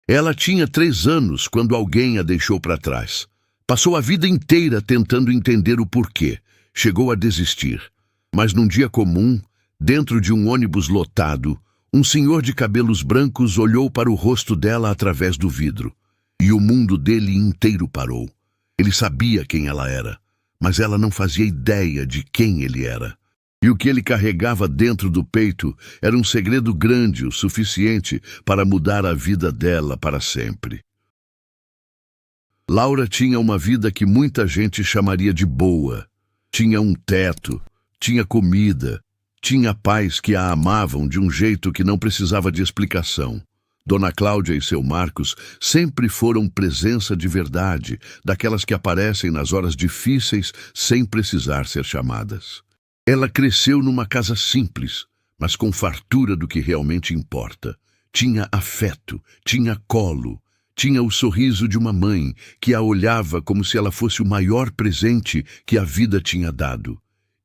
Ela tinha 3 anos quando alguém a deixou para trás. Passou a vida inteira tentando entender o porquê. Chegou a desistir. Mas num dia comum, dentro de um ônibus lotado, um senhor de cabelos brancos olhou para o rosto dela através do vidro. E o mundo dele inteiro parou. Ele sabia quem ela era, mas ela não fazia ideia de quem ele era. E o que ele carregava dentro do peito era um segredo grande o suficiente para mudar a vida dela para sempre. Laura tinha uma vida que muita gente chamaria de boa. Tinha um teto, tinha comida, tinha pais que a amavam de um jeito que não precisava de explicação. Dona Cláudia e seu Marcos sempre foram presença de verdade, daquelas que aparecem nas horas difíceis sem precisar ser chamadas. Ela cresceu numa casa simples, mas com fartura do que realmente importa. Tinha afeto, tinha colo, tinha o sorriso de uma mãe que a olhava como se ela fosse o maior presente que a vida tinha dado.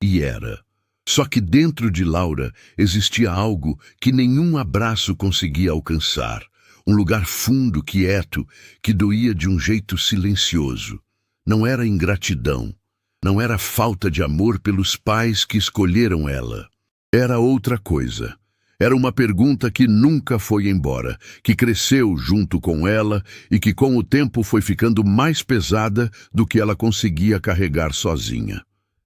E era. Só que dentro de Laura existia algo que nenhum abraço conseguia alcançar. Um lugar fundo, quieto, que doía de um jeito silencioso. Não era ingratidão. Não era falta de amor pelos pais que escolheram ela. Era outra coisa. Era uma pergunta que nunca foi embora, que cresceu junto com ela e que com o tempo foi ficando mais pesada do que ela conseguia carregar sozinha.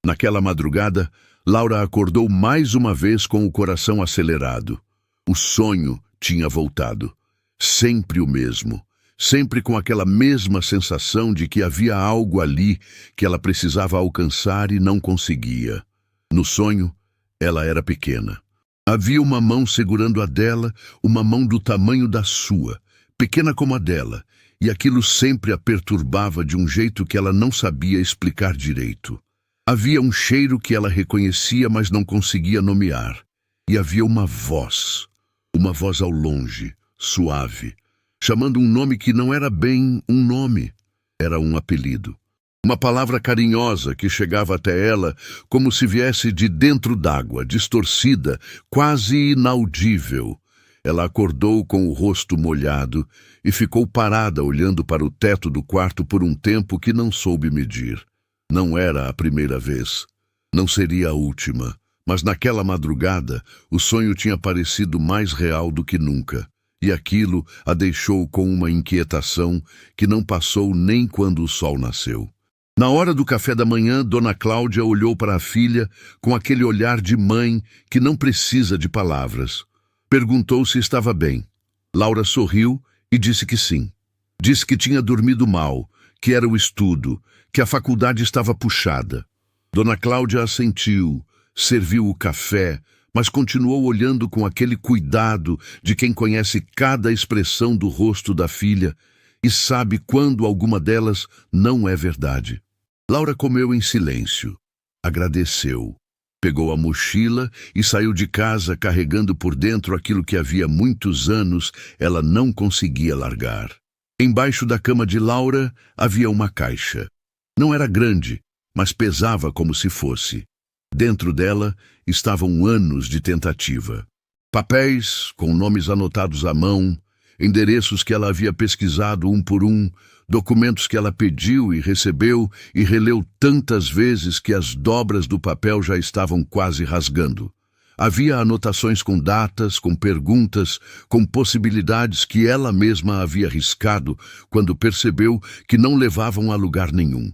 Naquela madrugada, Laura acordou mais uma vez com o coração acelerado. O sonho tinha voltado. Sempre o mesmo. Sempre com aquela mesma sensação de que havia algo ali que ela precisava alcançar e não conseguia. No sonho, ela era pequena. Havia uma mão segurando a dela, uma mão do tamanho da sua, pequena como a dela, e aquilo sempre a perturbava de um jeito que ela não sabia explicar direito. Havia um cheiro que ela reconhecia, mas não conseguia nomear. E havia uma voz ao longe, suave, chamando um nome que não era bem um nome, era um apelido. Uma palavra carinhosa que chegava até ela como se viesse de dentro d'água, distorcida, quase inaudível. Ela acordou com o rosto molhado e ficou parada olhando para o teto do quarto por um tempo que não soube medir. Não era a primeira vez. Não seria a última. Mas naquela madrugada, o sonho tinha parecido mais real do que nunca. E aquilo a deixou com uma inquietação que não passou nem quando o sol nasceu. Na hora do café da manhã, Dona Cláudia olhou para a filha com aquele olhar de mãe que não precisa de palavras. Perguntou se estava bem. Laura sorriu e disse que sim. Disse que tinha dormido mal, que era o estudo, que a faculdade estava puxada. Dona Cláudia assentiu, serviu o café, mas continuou olhando com aquele cuidado de quem conhece cada expressão do rosto da filha e sabe quando alguma delas não é verdade. Laura comeu em silêncio, agradeceu, pegou a mochila e saiu de casa carregando por dentro aquilo que havia muitos anos ela não conseguia largar. Embaixo da cama de Laura havia uma caixa. Não era grande, mas pesava como se fosse. Dentro dela estavam anos de tentativa. Papéis com nomes anotados à mão, endereços que ela havia pesquisado um por um, documentos que ela pediu e recebeu e releu tantas vezes que as dobras do papel já estavam quase rasgando. Havia anotações com datas, com perguntas, com possibilidades que ela mesma havia riscado quando percebeu que não levavam a lugar nenhum.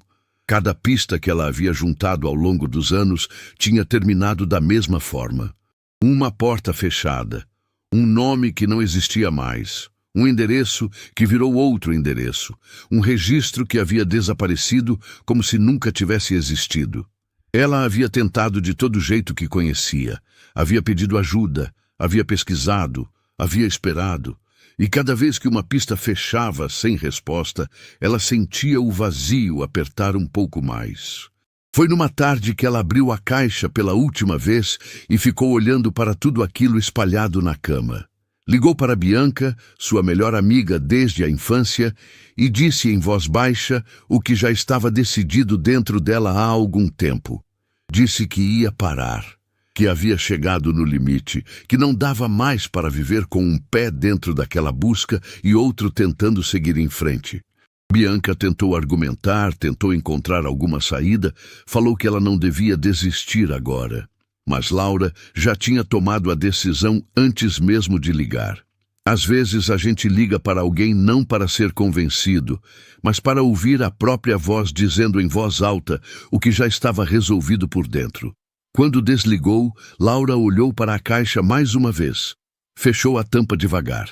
Cada pista que ela havia juntado ao longo dos anos tinha terminado da mesma forma. Uma porta fechada, um nome que não existia mais, um endereço que virou outro endereço, um registro que havia desaparecido como se nunca tivesse existido. Ela havia tentado de todo jeito que conhecia, havia pedido ajuda, havia pesquisado, havia esperado. E cada vez que uma pista fechava sem resposta, ela sentia o vazio apertar um pouco mais. Foi numa tarde que ela abriu a caixa pela última vez e ficou olhando para tudo aquilo espalhado na cama. Ligou para Bianca, sua melhor amiga desde a infância, e disse em voz baixa o que já estava decidido dentro dela há algum tempo. Disse que ia parar, que havia chegado no limite, que não dava mais para viver com um pé dentro daquela busca e outro tentando seguir em frente. Bianca tentou argumentar, tentou encontrar alguma saída, falou que ela não devia desistir agora. Mas Laura já tinha tomado a decisão antes mesmo de ligar. Às vezes a gente liga para alguém não para ser convencido, mas para ouvir a própria voz dizendo em voz alta o que já estava resolvido por dentro. Quando desligou, Laura olhou para a caixa mais uma vez. Fechou a tampa devagar.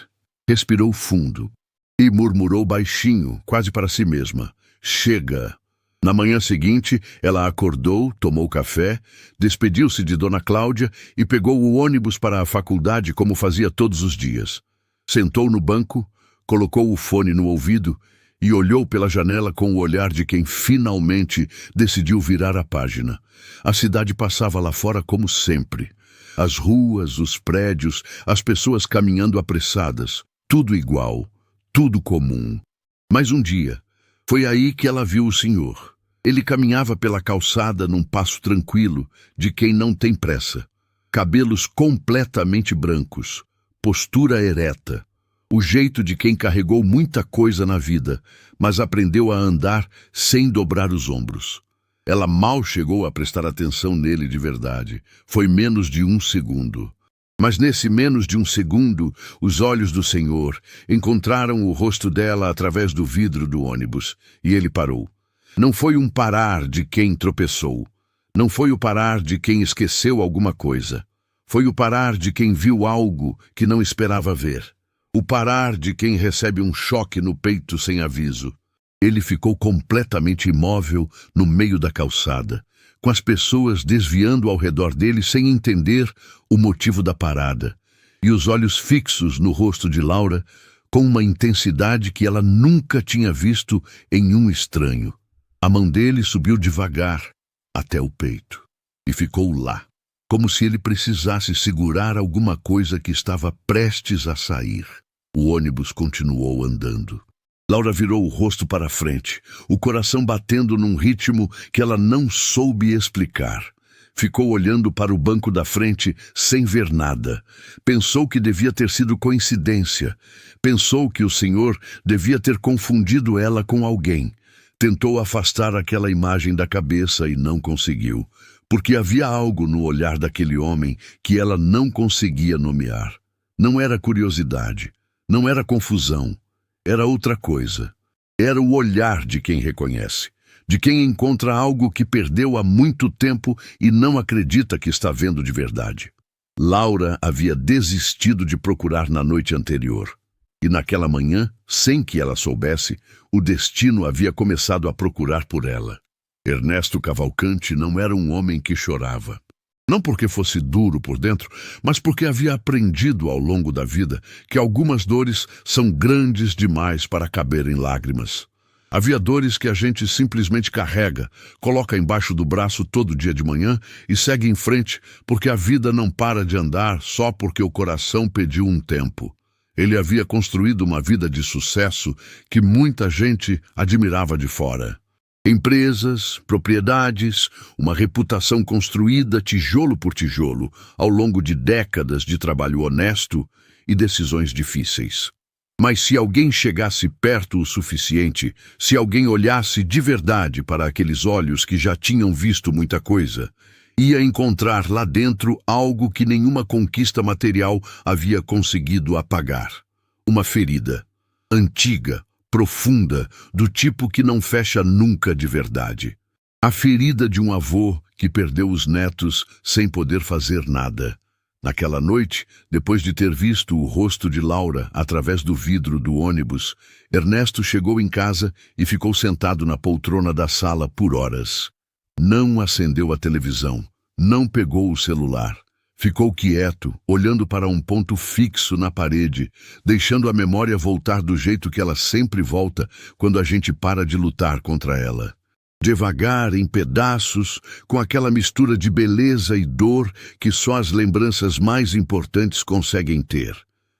Respirou fundo. E murmurou baixinho, quase para si mesma: "Chega!" Na manhã seguinte, ela acordou, tomou café, despediu-se de Dona Cláudia e pegou o ônibus para a faculdade como fazia todos os dias. Sentou no banco, colocou o fone no ouvido e olhou pela janela com o olhar de quem finalmente decidiu virar a página. A cidade passava lá fora como sempre. As ruas, os prédios, as pessoas caminhando apressadas, tudo igual. Tudo comum. Mas um dia, foi aí que ela viu o senhor. Ele caminhava pela calçada num passo tranquilo, de quem não tem pressa. Cabelos completamente brancos, postura ereta. O jeito de quem carregou muita coisa na vida, mas aprendeu a andar sem dobrar os ombros. Ela mal chegou a prestar atenção nele de verdade. Foi menos de 1 segundo. Mas nesse menos de 1 segundo, os olhos do senhor encontraram o rosto dela através do vidro do ônibus, e ele parou. Não foi um parar de quem tropeçou. Não foi o parar de quem esqueceu alguma coisa. Foi o parar de quem viu algo que não esperava ver. O parar de quem recebe um choque no peito sem aviso. Ele ficou completamente imóvel no meio da calçada, com as pessoas desviando ao redor dele sem entender o motivo da parada, e os olhos fixos no rosto de Laura com uma intensidade que ela nunca tinha visto em um estranho. A mão dele subiu devagar até o peito e ficou lá, como se ele precisasse segurar alguma coisa que estava prestes a sair. O ônibus continuou andando. Laura virou o rosto para a frente, o coração batendo num ritmo que ela não soube explicar. Ficou olhando para o banco da frente sem ver nada. Pensou que devia ter sido coincidência. Pensou que o senhor devia ter confundido ela com alguém. Tentou afastar aquela imagem da cabeça e não conseguiu, porque havia algo no olhar daquele homem que ela não conseguia nomear. Não era curiosidade, não era confusão. Era outra coisa. Era o olhar de quem reconhece, de quem encontra algo que perdeu há muito tempo e não acredita que está vendo de verdade. Laura havia desistido de procurar na noite anterior. E naquela manhã, sem que ela soubesse, o destino havia começado a procurar por ela. Ernesto Cavalcanti não era um homem que chorava. Não porque fosse duro por dentro, mas porque havia aprendido ao longo da vida que algumas dores são grandes demais para caber em lágrimas. Havia dores que a gente simplesmente carrega, coloca embaixo do braço todo dia de manhã e segue em frente porque a vida não para de andar só porque o coração pediu um tempo. Ele havia construído uma vida de sucesso que muita gente admirava de fora. Empresas, propriedades, uma reputação construída tijolo por tijolo, ao longo de décadas de trabalho honesto e decisões difíceis. Mas se alguém chegasse perto o suficiente, se alguém olhasse de verdade para aqueles olhos que já tinham visto muita coisa, ia encontrar lá dentro algo que nenhuma conquista material havia conseguido apagar. Uma ferida, antiga, profunda, do tipo que não fecha nunca de verdade. A ferida de um avô que perdeu os netos sem poder fazer nada. Naquela noite, depois de ter visto o rosto de Laura através do vidro do ônibus, Ernesto chegou em casa e ficou sentado na poltrona da sala por horas. Não acendeu a televisão, não pegou o celular. Ficou quieto, olhando para um ponto fixo na parede, deixando a memória voltar do jeito que ela sempre volta quando a gente para de lutar contra ela. Devagar, em pedaços, com aquela mistura de beleza e dor que só as lembranças mais importantes conseguem ter.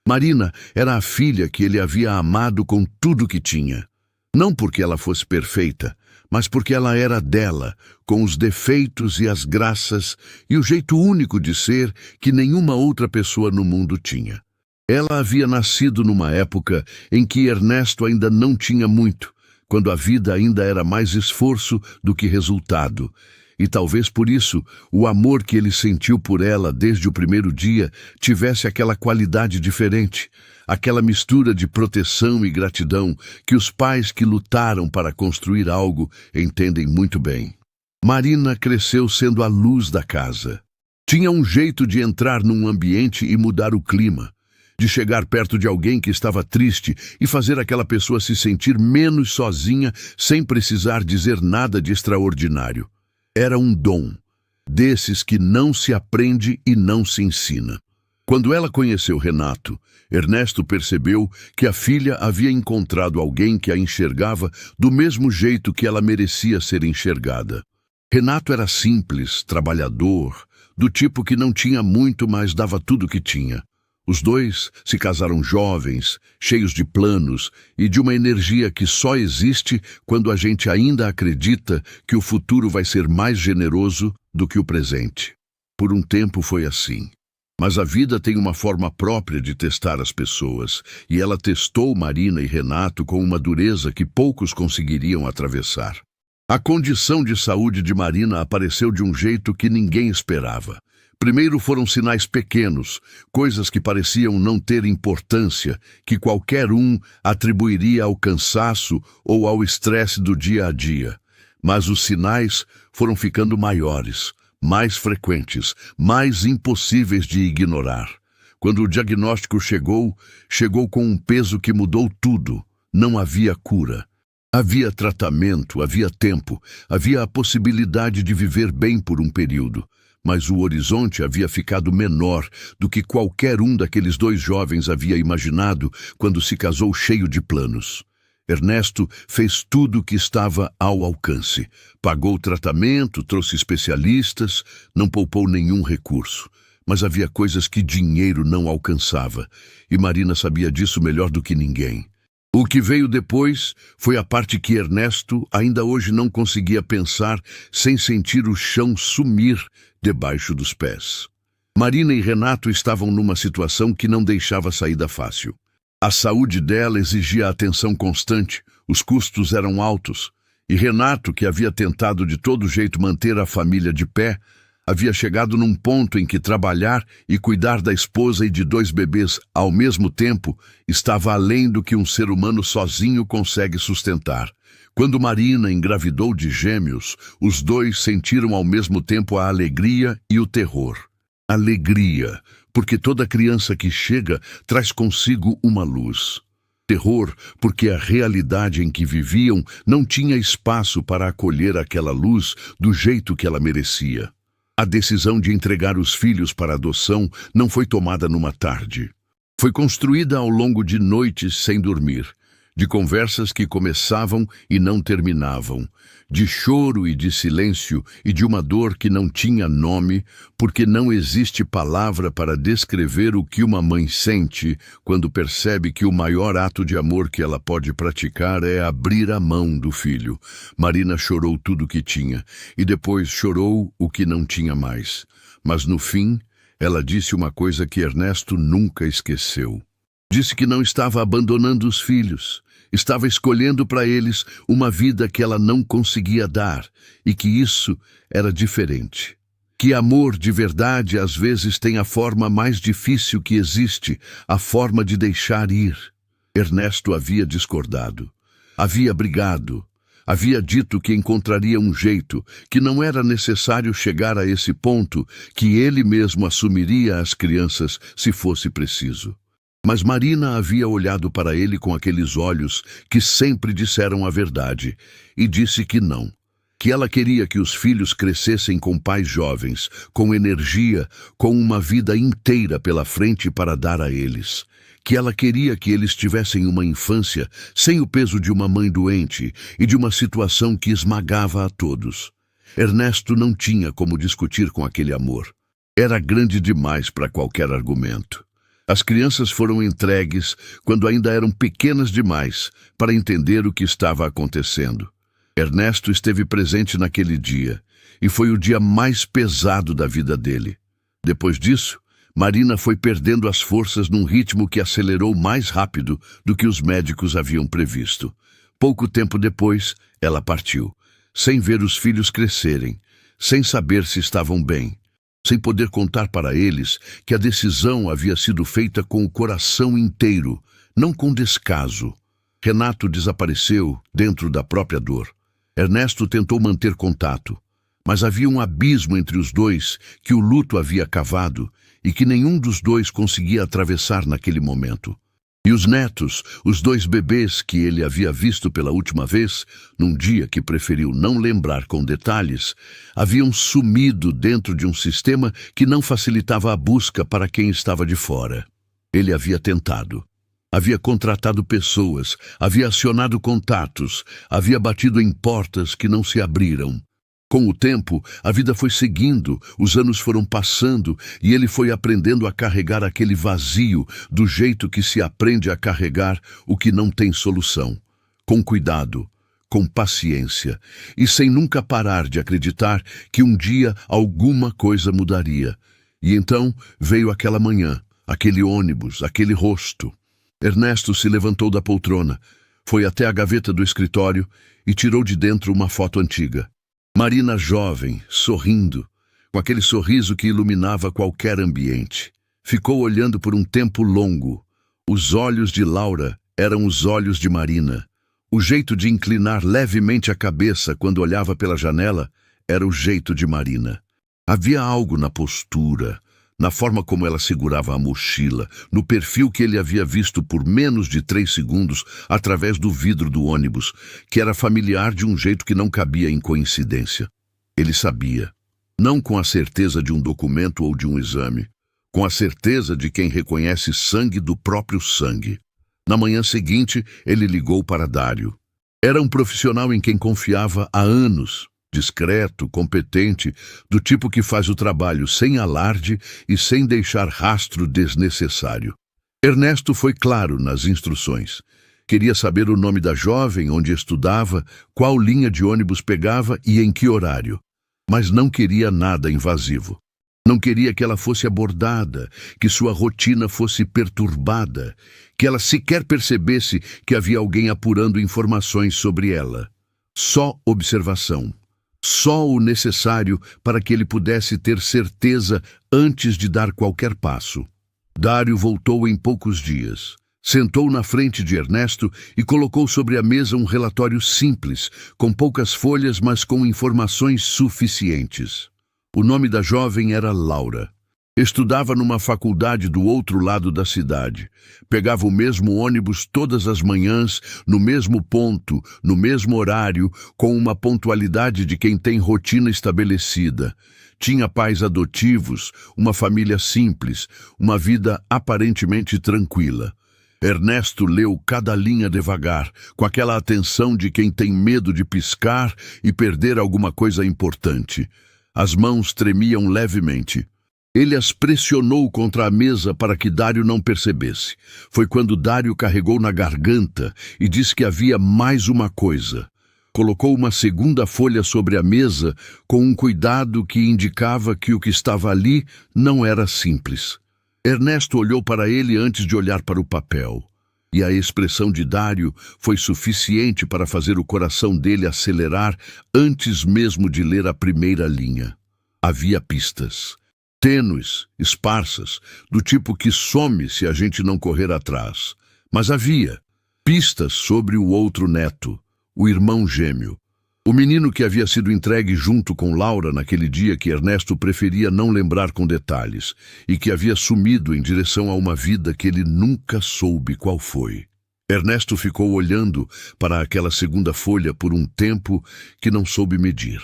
Marina era a filha que ele havia amado com tudo que tinha. Não porque ela fosse perfeita, mas porque ela era dela, com os defeitos e as graças e o jeito único de ser que nenhuma outra pessoa no mundo tinha. Ela havia nascido numa época em que Ernesto ainda não tinha muito, quando a vida ainda era mais esforço do que resultado. E talvez por isso, o amor que ele sentiu por ela desde o primeiro dia tivesse aquela qualidade diferente, aquela mistura de proteção e gratidão que os pais que lutaram para construir algo entendem muito bem. Marina cresceu sendo a luz da casa. Tinha um jeito de entrar num ambiente e mudar o clima, de chegar perto de alguém que estava triste e fazer aquela pessoa se sentir menos sozinha sem precisar dizer nada de extraordinário. Era um dom, desses que não se aprende e não se ensina. Quando ela conheceu Renato, Ernesto percebeu que a filha havia encontrado alguém que a enxergava do mesmo jeito que ela merecia ser enxergada. Renato era simples, trabalhador, do tipo que não tinha muito, mas dava tudo o que tinha. Os dois se casaram jovens, cheios de planos e de uma energia que só existe quando a gente ainda acredita que o futuro vai ser mais generoso do que o presente. Por um tempo foi assim. Mas a vida tem uma forma própria de testar as pessoas, e ela testou Marina e Renato com uma dureza que poucos conseguiriam atravessar. A condição de saúde de Marina apareceu de um jeito que ninguém esperava. Primeiro foram sinais pequenos, coisas que pareciam não ter importância, que qualquer um atribuiria ao cansaço ou ao estresse do dia a dia. Mas os sinais foram ficando maiores, mais frequentes, mais impossíveis de ignorar. Quando o diagnóstico chegou com um peso que mudou tudo. Não havia cura. Havia tratamento, havia tempo, havia a possibilidade de viver bem por um período. Mas o horizonte havia ficado menor do que qualquer um daqueles dois jovens havia imaginado quando se casou cheio de planos. Ernesto fez tudo o que estava ao alcance. Pagou o tratamento, trouxe especialistas, não poupou nenhum recurso. Mas havia coisas que dinheiro não alcançava, e Marina sabia disso melhor do que ninguém. O que veio depois foi a parte que Ernesto ainda hoje não conseguia pensar sem sentir o chão sumir debaixo dos pés. Marina e Renato estavam numa situação que não deixava saída fácil. A saúde dela exigia atenção constante, os custos eram altos, e Renato, que havia tentado de todo jeito manter a família de pé, havia chegado num ponto em que trabalhar e cuidar da esposa e de 2 bebês ao mesmo tempo estava além do que um ser humano sozinho consegue sustentar. Quando Marina engravidou de gêmeos, os dois sentiram ao mesmo tempo a alegria e o terror. Alegria, porque toda criança que chega traz consigo uma luz. Terror, porque a realidade em que viviam não tinha espaço para acolher aquela luz do jeito que ela merecia. A decisão de entregar os filhos para adoção não foi tomada numa tarde. Foi construída ao longo de noites sem dormir, de conversas que começavam e não terminavam, de choro e de silêncio e de uma dor que não tinha nome, porque não existe palavra para descrever o que uma mãe sente quando percebe que o maior ato de amor que ela pode praticar é abrir a mão do filho. Marina chorou tudo o que tinha, e depois chorou o que não tinha mais. Mas no fim, ela disse uma coisa que Ernesto nunca esqueceu. Disse que não estava abandonando os filhos, estava escolhendo para eles uma vida que ela não conseguia dar, e que isso era diferente. Que amor de verdade às vezes tem a forma mais difícil que existe, a forma de deixar ir. Ernesto havia discordado, havia brigado, havia dito que encontraria um jeito, que não era necessário chegar a esse ponto, que ele mesmo assumiria as crianças se fosse preciso. Mas Marina havia olhado para ele com aqueles olhos que sempre disseram a verdade, e disse que não, que ela queria que os filhos crescessem com pais jovens, com energia, com uma vida inteira pela frente para dar a eles, que ela queria que eles tivessem uma infância sem o peso de uma mãe doente e de uma situação que esmagava a todos. Ernesto não tinha como discutir com aquele amor. Era grande demais para qualquer argumento. As crianças foram entregues quando ainda eram pequenas demais para entender o que estava acontecendo. Ernesto esteve presente naquele dia, e foi o dia mais pesado da vida dele. Depois disso, Marina foi perdendo as forças num ritmo que acelerou mais rápido do que os médicos haviam previsto. Pouco tempo depois, ela partiu, sem ver os filhos crescerem, sem saber se estavam bem, sem poder contar para eles que a decisão havia sido feita com o coração inteiro, não com descaso. Renato desapareceu dentro da própria dor. Ernesto tentou manter contato, mas havia um abismo entre os dois que o luto havia cavado e que nenhum dos dois conseguia atravessar naquele momento. E os netos, os 2 bebês que ele havia visto pela última vez, num dia que preferiu não lembrar com detalhes, haviam sumido dentro de um sistema que não facilitava a busca para quem estava de fora. Ele havia tentado. Havia contratado pessoas, havia acionado contatos, havia batido em portas que não se abriram. Com o tempo, a vida foi seguindo, os anos foram passando e ele foi aprendendo a carregar aquele vazio do jeito que se aprende a carregar o que não tem solução. Com cuidado, com paciência e sem nunca parar de acreditar que um dia alguma coisa mudaria. E então veio aquela manhã, aquele ônibus, aquele rosto. Ernesto se levantou da poltrona, foi até a gaveta do escritório e tirou de dentro uma foto antiga. Marina jovem, sorrindo, com aquele sorriso que iluminava qualquer ambiente. Ficou olhando por um tempo longo. Os olhos de Laura eram os olhos de Marina. O jeito de inclinar levemente a cabeça quando olhava pela janela era o jeito de Marina. Havia algo na postura, na forma como ela segurava a mochila, no perfil que ele havia visto por menos de 3 segundos através do vidro do ônibus, que era familiar de um jeito que não cabia em coincidência. Ele sabia, não com a certeza de um documento ou de um exame, com a certeza de quem reconhece sangue do próprio sangue. Na manhã seguinte, ele ligou para Dário. Era um profissional em quem confiava há anos. Discreto, competente, do tipo que faz o trabalho sem alarde e sem deixar rastro desnecessário. Ernesto foi claro nas instruções. Queria saber o nome da jovem, onde estudava, qual linha de ônibus pegava e em que horário. Mas não queria nada invasivo. Não queria que ela fosse abordada, que sua rotina fosse perturbada, que ela sequer percebesse que havia alguém apurando informações sobre ela. Só observação. Só o necessário para que ele pudesse ter certeza antes de dar qualquer passo. Dário voltou em poucos dias. Sentou na frente de Ernesto e colocou sobre a mesa um relatório simples, com poucas folhas, mas com informações suficientes. O nome da jovem era Laura. Estudava numa faculdade do outro lado da cidade. Pegava o mesmo ônibus todas as manhãs, no mesmo ponto, no mesmo horário, com uma pontualidade de quem tem rotina estabelecida. Tinha pais adotivos, uma família simples, uma vida aparentemente tranquila. Ernesto leu cada linha devagar, com aquela atenção de quem tem medo de piscar e perder alguma coisa importante. As mãos tremiam levemente. Ele as pressionou contra a mesa para que Dário não percebesse. Foi quando Dário carregou na garganta e disse que havia mais uma coisa. Colocou uma segunda folha sobre a mesa com um cuidado que indicava que o que estava ali não era simples. Ernesto olhou para ele antes de olhar para o papel. E a expressão de Dário foi suficiente para fazer o coração dele acelerar antes mesmo de ler a primeira linha. Havia pistas. Tênues, esparsas, do tipo que some se a gente não correr atrás. Mas havia pistas sobre o outro neto, o irmão gêmeo. O menino que havia sido entregue junto com Laura naquele dia que Ernesto preferia não lembrar com detalhes e que havia sumido em direção a uma vida que ele nunca soube qual foi. Ernesto ficou olhando para aquela segunda folha por um tempo que não soube medir.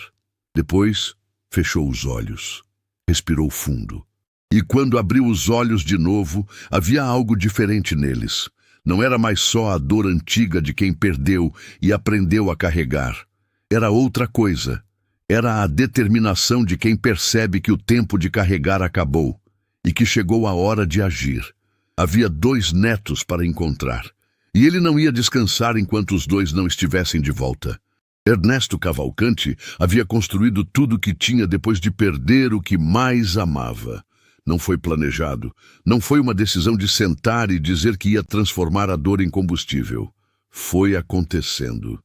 Depois, fechou os olhos. Respirou fundo. E quando abriu os olhos de novo, havia algo diferente neles. Não era mais só a dor antiga de quem perdeu e aprendeu a carregar. Era outra coisa. Era a determinação de quem percebe que o tempo de carregar acabou e que chegou a hora de agir. Havia 2 netos para encontrar. E ele não ia descansar enquanto os 2 não estivessem de volta. Ernesto Cavalcante havia construído tudo o que tinha depois de perder o que mais amava. Não foi planejado, não foi uma decisão de sentar e dizer que ia transformar a dor em combustível. Foi acontecendo.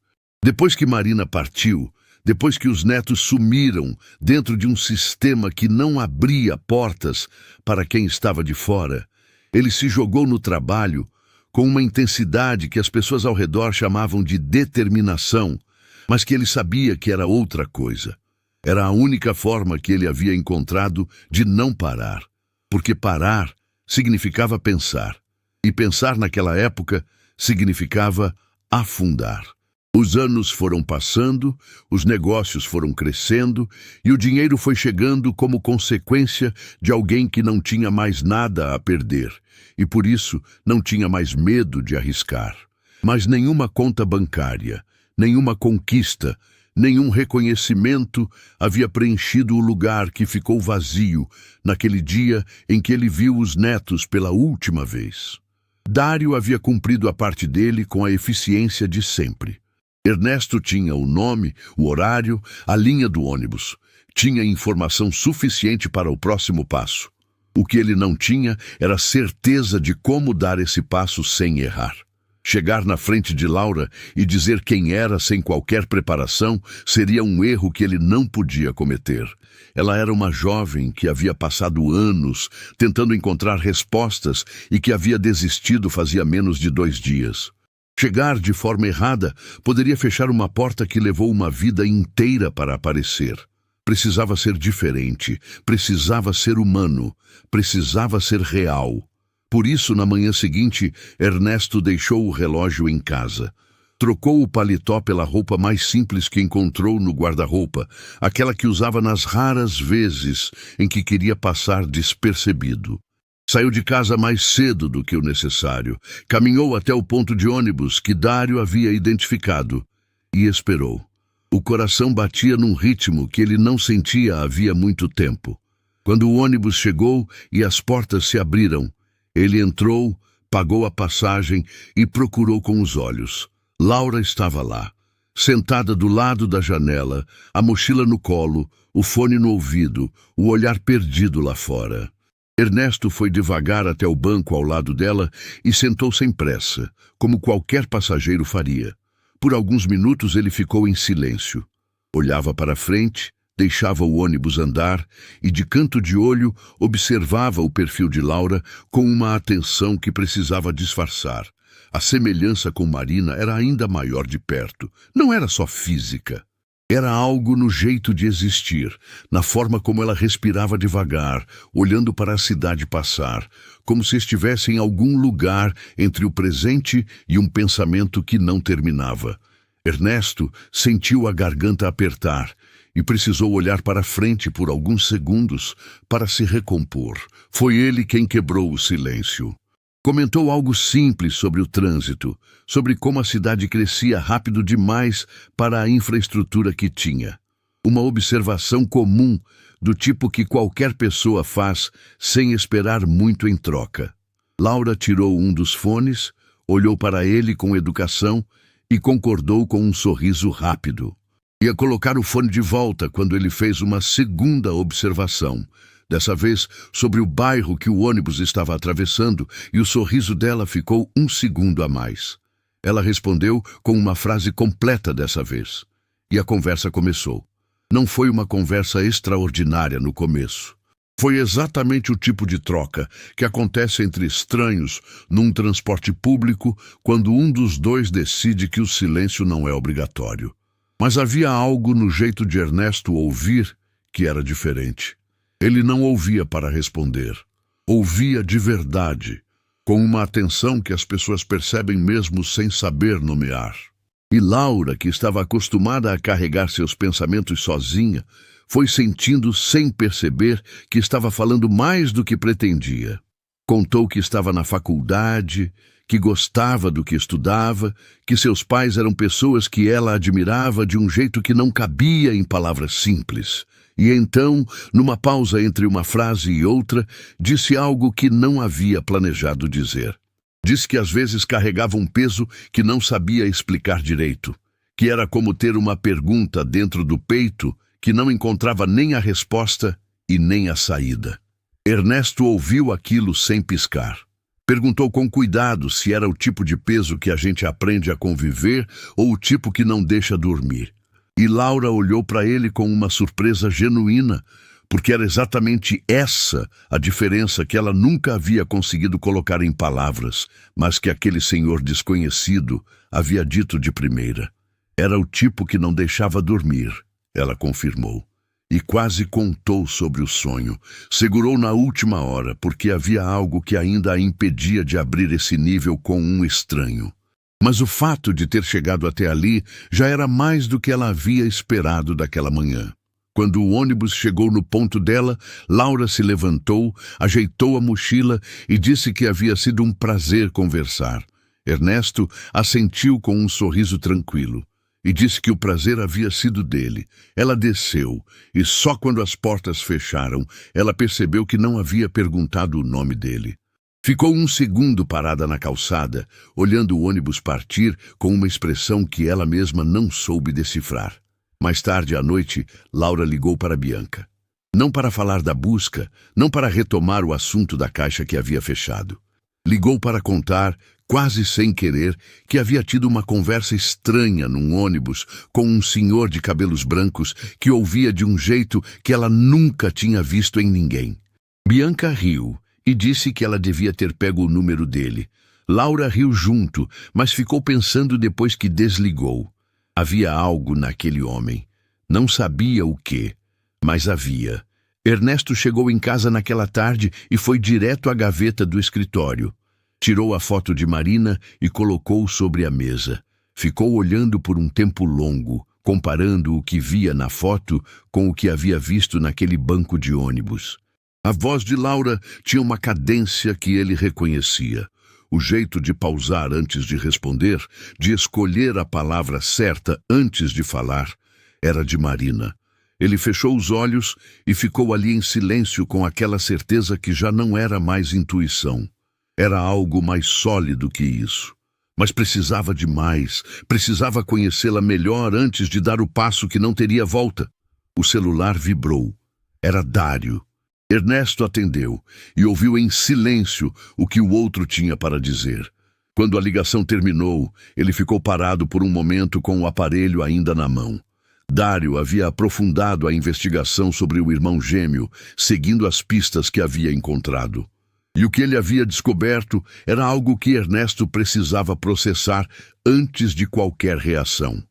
Depois que Marina partiu, depois que os netos sumiram dentro de um sistema que não abria portas para quem estava de fora, ele se jogou no trabalho com uma intensidade que as pessoas ao redor chamavam de determinação, mas que ele sabia que era outra coisa. Era a única forma que ele havia encontrado de não parar, porque parar significava pensar, e pensar naquela época significava afundar. Os anos foram passando, os negócios foram crescendo e o dinheiro foi chegando como consequência de alguém que não tinha mais nada a perder e por isso não tinha mais medo de arriscar. Mas nenhuma conta bancária, nenhuma conquista, nenhum reconhecimento havia preenchido o lugar que ficou vazio naquele dia em que ele viu os netos pela última vez. Dário havia cumprido a parte dele com a eficiência de sempre. Ernesto tinha o nome, o horário, a linha do ônibus. Tinha informação suficiente para o próximo passo. O que ele não tinha era certeza de como dar esse passo sem errar. Chegar na frente de Laura e dizer quem era sem qualquer preparação seria um erro que ele não podia cometer. Ela era uma jovem que havia passado anos tentando encontrar respostas e que havia desistido fazia menos de 2 dias. Chegar de forma errada poderia fechar uma porta que levou uma vida inteira para aparecer. Precisava ser diferente, precisava ser humano, precisava ser real. Por isso, na manhã seguinte, Ernesto deixou o relógio em casa. Trocou o paletó pela roupa mais simples que encontrou no guarda-roupa, aquela que usava nas raras vezes em que queria passar despercebido. Saiu de casa mais cedo do que o necessário, caminhou até o ponto de ônibus que Dário havia identificado e esperou. O coração batia num ritmo que ele não sentia havia muito tempo. Quando o ônibus chegou e as portas se abriram, ele entrou, pagou a passagem e procurou com os olhos. Laura estava lá, sentada do lado da janela, a mochila no colo, o fone no ouvido, o olhar perdido lá fora. Ernesto foi devagar até o banco ao lado dela e sentou sem pressa, como qualquer passageiro faria. Por alguns minutos ele ficou em silêncio. Olhava para frente, deixava o ônibus andar e, de canto de olho, observava o perfil de Laura com uma atenção que precisava disfarçar. A semelhança com Marina era ainda maior de perto. Não era só física. Era algo no jeito de existir, na forma como ela respirava devagar, olhando para a cidade passar, como se estivesse em algum lugar entre o presente e um pensamento que não terminava. Ernesto sentiu a garganta apertar e precisou olhar para frente por alguns segundos para se recompor. Foi ele quem quebrou o silêncio. Comentou algo simples sobre o trânsito, sobre como a cidade crescia rápido demais para a infraestrutura que tinha. Uma observação comum, do tipo que qualquer pessoa faz sem esperar muito em troca. Laura tirou um dos fones, olhou para ele com educação e concordou com um sorriso rápido. Ia colocar o fone de volta quando ele fez uma segunda observação. Dessa vez, sobre o bairro que o ônibus estava atravessando, e o sorriso dela ficou um segundo a mais. Ela respondeu com uma frase completa dessa vez. E a conversa começou. Não foi uma conversa extraordinária no começo. Foi exatamente o tipo de troca que acontece entre estranhos num transporte público quando um dos dois decide que o silêncio não é obrigatório. Mas havia algo no jeito de Ernesto ouvir que era diferente. Ele não ouvia para responder. Ouvia de verdade, com uma atenção que as pessoas percebem mesmo sem saber nomear. E Laura, que estava acostumada a carregar seus pensamentos sozinha, foi sentindo sem perceber que estava falando mais do que pretendia. Contou que estava na faculdade, que gostava do que estudava, que seus pais eram pessoas que ela admirava de um jeito que não cabia em palavras simples. E então, numa pausa entre uma frase e outra, disse algo que não havia planejado dizer. Disse que às vezes carregava um peso que não sabia explicar direito. que era como ter uma pergunta dentro do peito que não encontrava nem a resposta e nem a saída. Ernesto ouviu aquilo sem piscar. Perguntou com cuidado se era o tipo de peso que a gente aprende a conviver ou o tipo que não deixa dormir. E Laura olhou para ele com uma surpresa genuína, porque era exatamente essa a diferença que ela nunca havia conseguido colocar em palavras, mas que aquele senhor desconhecido havia dito de primeira. Era o tipo que não deixava dormir, ela confirmou. E quase contou sobre o sonho. Segurou na última hora, porque havia algo que ainda a impedia de abrir esse nível com um estranho. Mas o fato de ter chegado até ali já era mais do que ela havia esperado daquela manhã. Quando o ônibus chegou no ponto dela, Laura se levantou, ajeitou a mochila e disse que havia sido um prazer conversar. Ernesto assentiu com um sorriso tranquilo. E disse que o prazer havia sido dele. Ela desceu, e só quando as portas fecharam, ela percebeu que não havia perguntado o nome dele. Ficou um segundo parada na calçada, olhando o ônibus partir com uma expressão que ela mesma não soube decifrar. Mais tarde à noite, Laura ligou para Bianca. Não para falar da busca, não para retomar o assunto da caixa que havia fechado. Ligou para contar, quase sem querer, que havia tido uma conversa estranha num ônibus com um senhor de cabelos brancos que ouvia de um jeito que ela nunca tinha visto em ninguém. Bianca riu e disse que ela devia ter pego o número dele. Laura riu junto, mas ficou pensando depois que desligou. Havia algo naquele homem. Não sabia o quê, mas havia. Ernesto chegou em casa naquela tarde e foi direto à gaveta do escritório. Tirou a foto de Marina e colocou sobre a mesa. Ficou olhando por um tempo longo, comparando o que via na foto com o que havia visto naquele banco de ônibus. A voz de Laura tinha uma cadência que ele reconhecia. O jeito de pausar antes de responder, de escolher a palavra certa antes de falar, era de Marina. Ele fechou os olhos e ficou ali em silêncio com aquela certeza que já não era mais intuição. Era algo mais sólido que isso. Mas precisava de mais, precisava conhecê-la melhor antes de dar o passo que não teria volta. O celular vibrou. Era Dário. Ernesto atendeu e ouviu em silêncio o que o outro tinha para dizer. Quando a ligação terminou, ele ficou parado por um momento com o aparelho ainda na mão. Dário havia aprofundado a investigação sobre o irmão gêmeo, seguindo as pistas que havia encontrado. E o que ele havia descoberto era algo que Ernesto precisava processar antes de qualquer reação.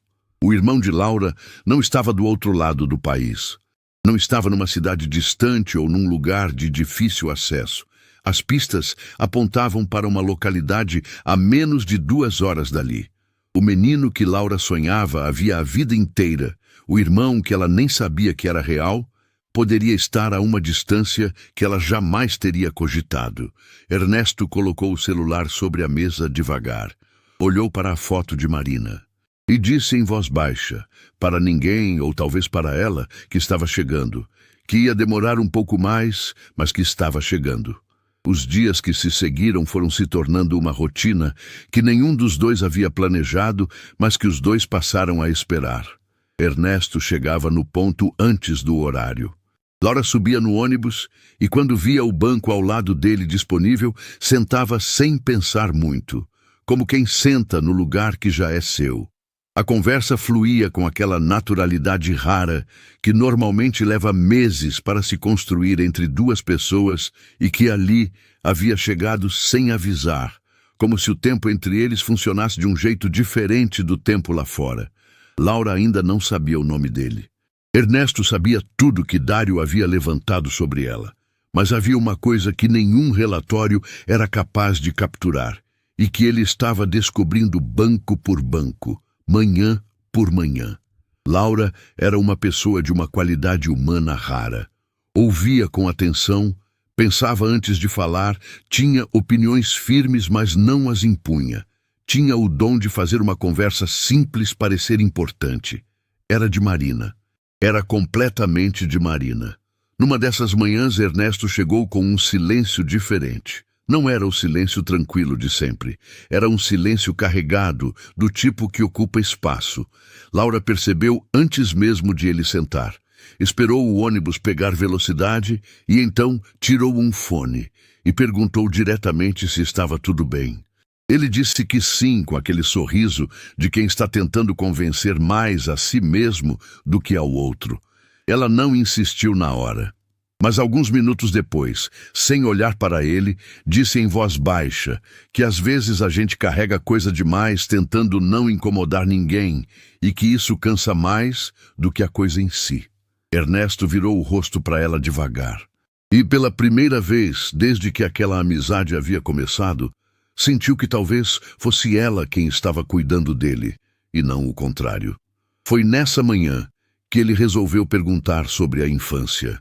O irmão de Laura não estava do outro lado do país. Não estava numa cidade distante ou num lugar de difícil acesso. As pistas apontavam para uma localidade a menos de 2 horas dali. O menino que Laura sonhava havia a vida inteira, o irmão que ela nem sabia que era real, poderia estar a uma distância que ela jamais teria cogitado. Ernesto colocou o celular sobre a mesa devagar. Olhou para a foto de Marina e disse em voz baixa, para ninguém ou talvez para ela, que estava chegando, que ia demorar um pouco mais, mas que estava chegando. Os dias que se seguiram foram se tornando uma rotina que nenhum dos dois havia planejado, mas que os dois passaram a esperar. Ernesto chegava no ponto antes do horário. Laura subia no ônibus e, quando via o banco ao lado dele disponível, sentava sem pensar muito, como quem senta no lugar que já é seu. A conversa fluía com aquela naturalidade rara que normalmente leva meses para se construir entre duas pessoas e que ali havia chegado sem avisar, como se o tempo entre eles funcionasse de um jeito diferente do tempo lá fora. Laura ainda não sabia o nome dele. Ernesto sabia tudo que Dário havia levantado sobre ela, mas havia uma coisa que nenhum relatório era capaz de capturar, e que ele estava descobrindo banco por banco, manhã por manhã. Laura era uma pessoa de uma qualidade humana rara. Ouvia com atenção, pensava antes de falar, tinha opiniões firmes, mas não as impunha. Tinha o dom de fazer uma conversa simples parecer importante. Era de Marina. Era completamente de Marina. Numa dessas manhãs, Ernesto chegou com um silêncio diferente. Não era o silêncio tranquilo de sempre. Era um silêncio carregado, do tipo que ocupa espaço. Laura percebeu antes mesmo de ele sentar. Esperou o ônibus pegar velocidade e então tirou um fone e perguntou diretamente se estava tudo bem. Ele disse que sim, com aquele sorriso de quem está tentando convencer mais a si mesmo do que ao outro. Ela não insistiu na hora. Mas alguns minutos depois, sem olhar para ele, disse em voz baixa que às vezes a gente carrega coisa demais tentando não incomodar ninguém e que isso cansa mais do que a coisa em si. Ernesto virou o rosto para ela devagar. E pela primeira vez, desde que aquela amizade havia começado, sentiu que talvez fosse ela quem estava cuidando dele, e não o contrário. Foi nessa manhã que ele resolveu perguntar sobre a infância.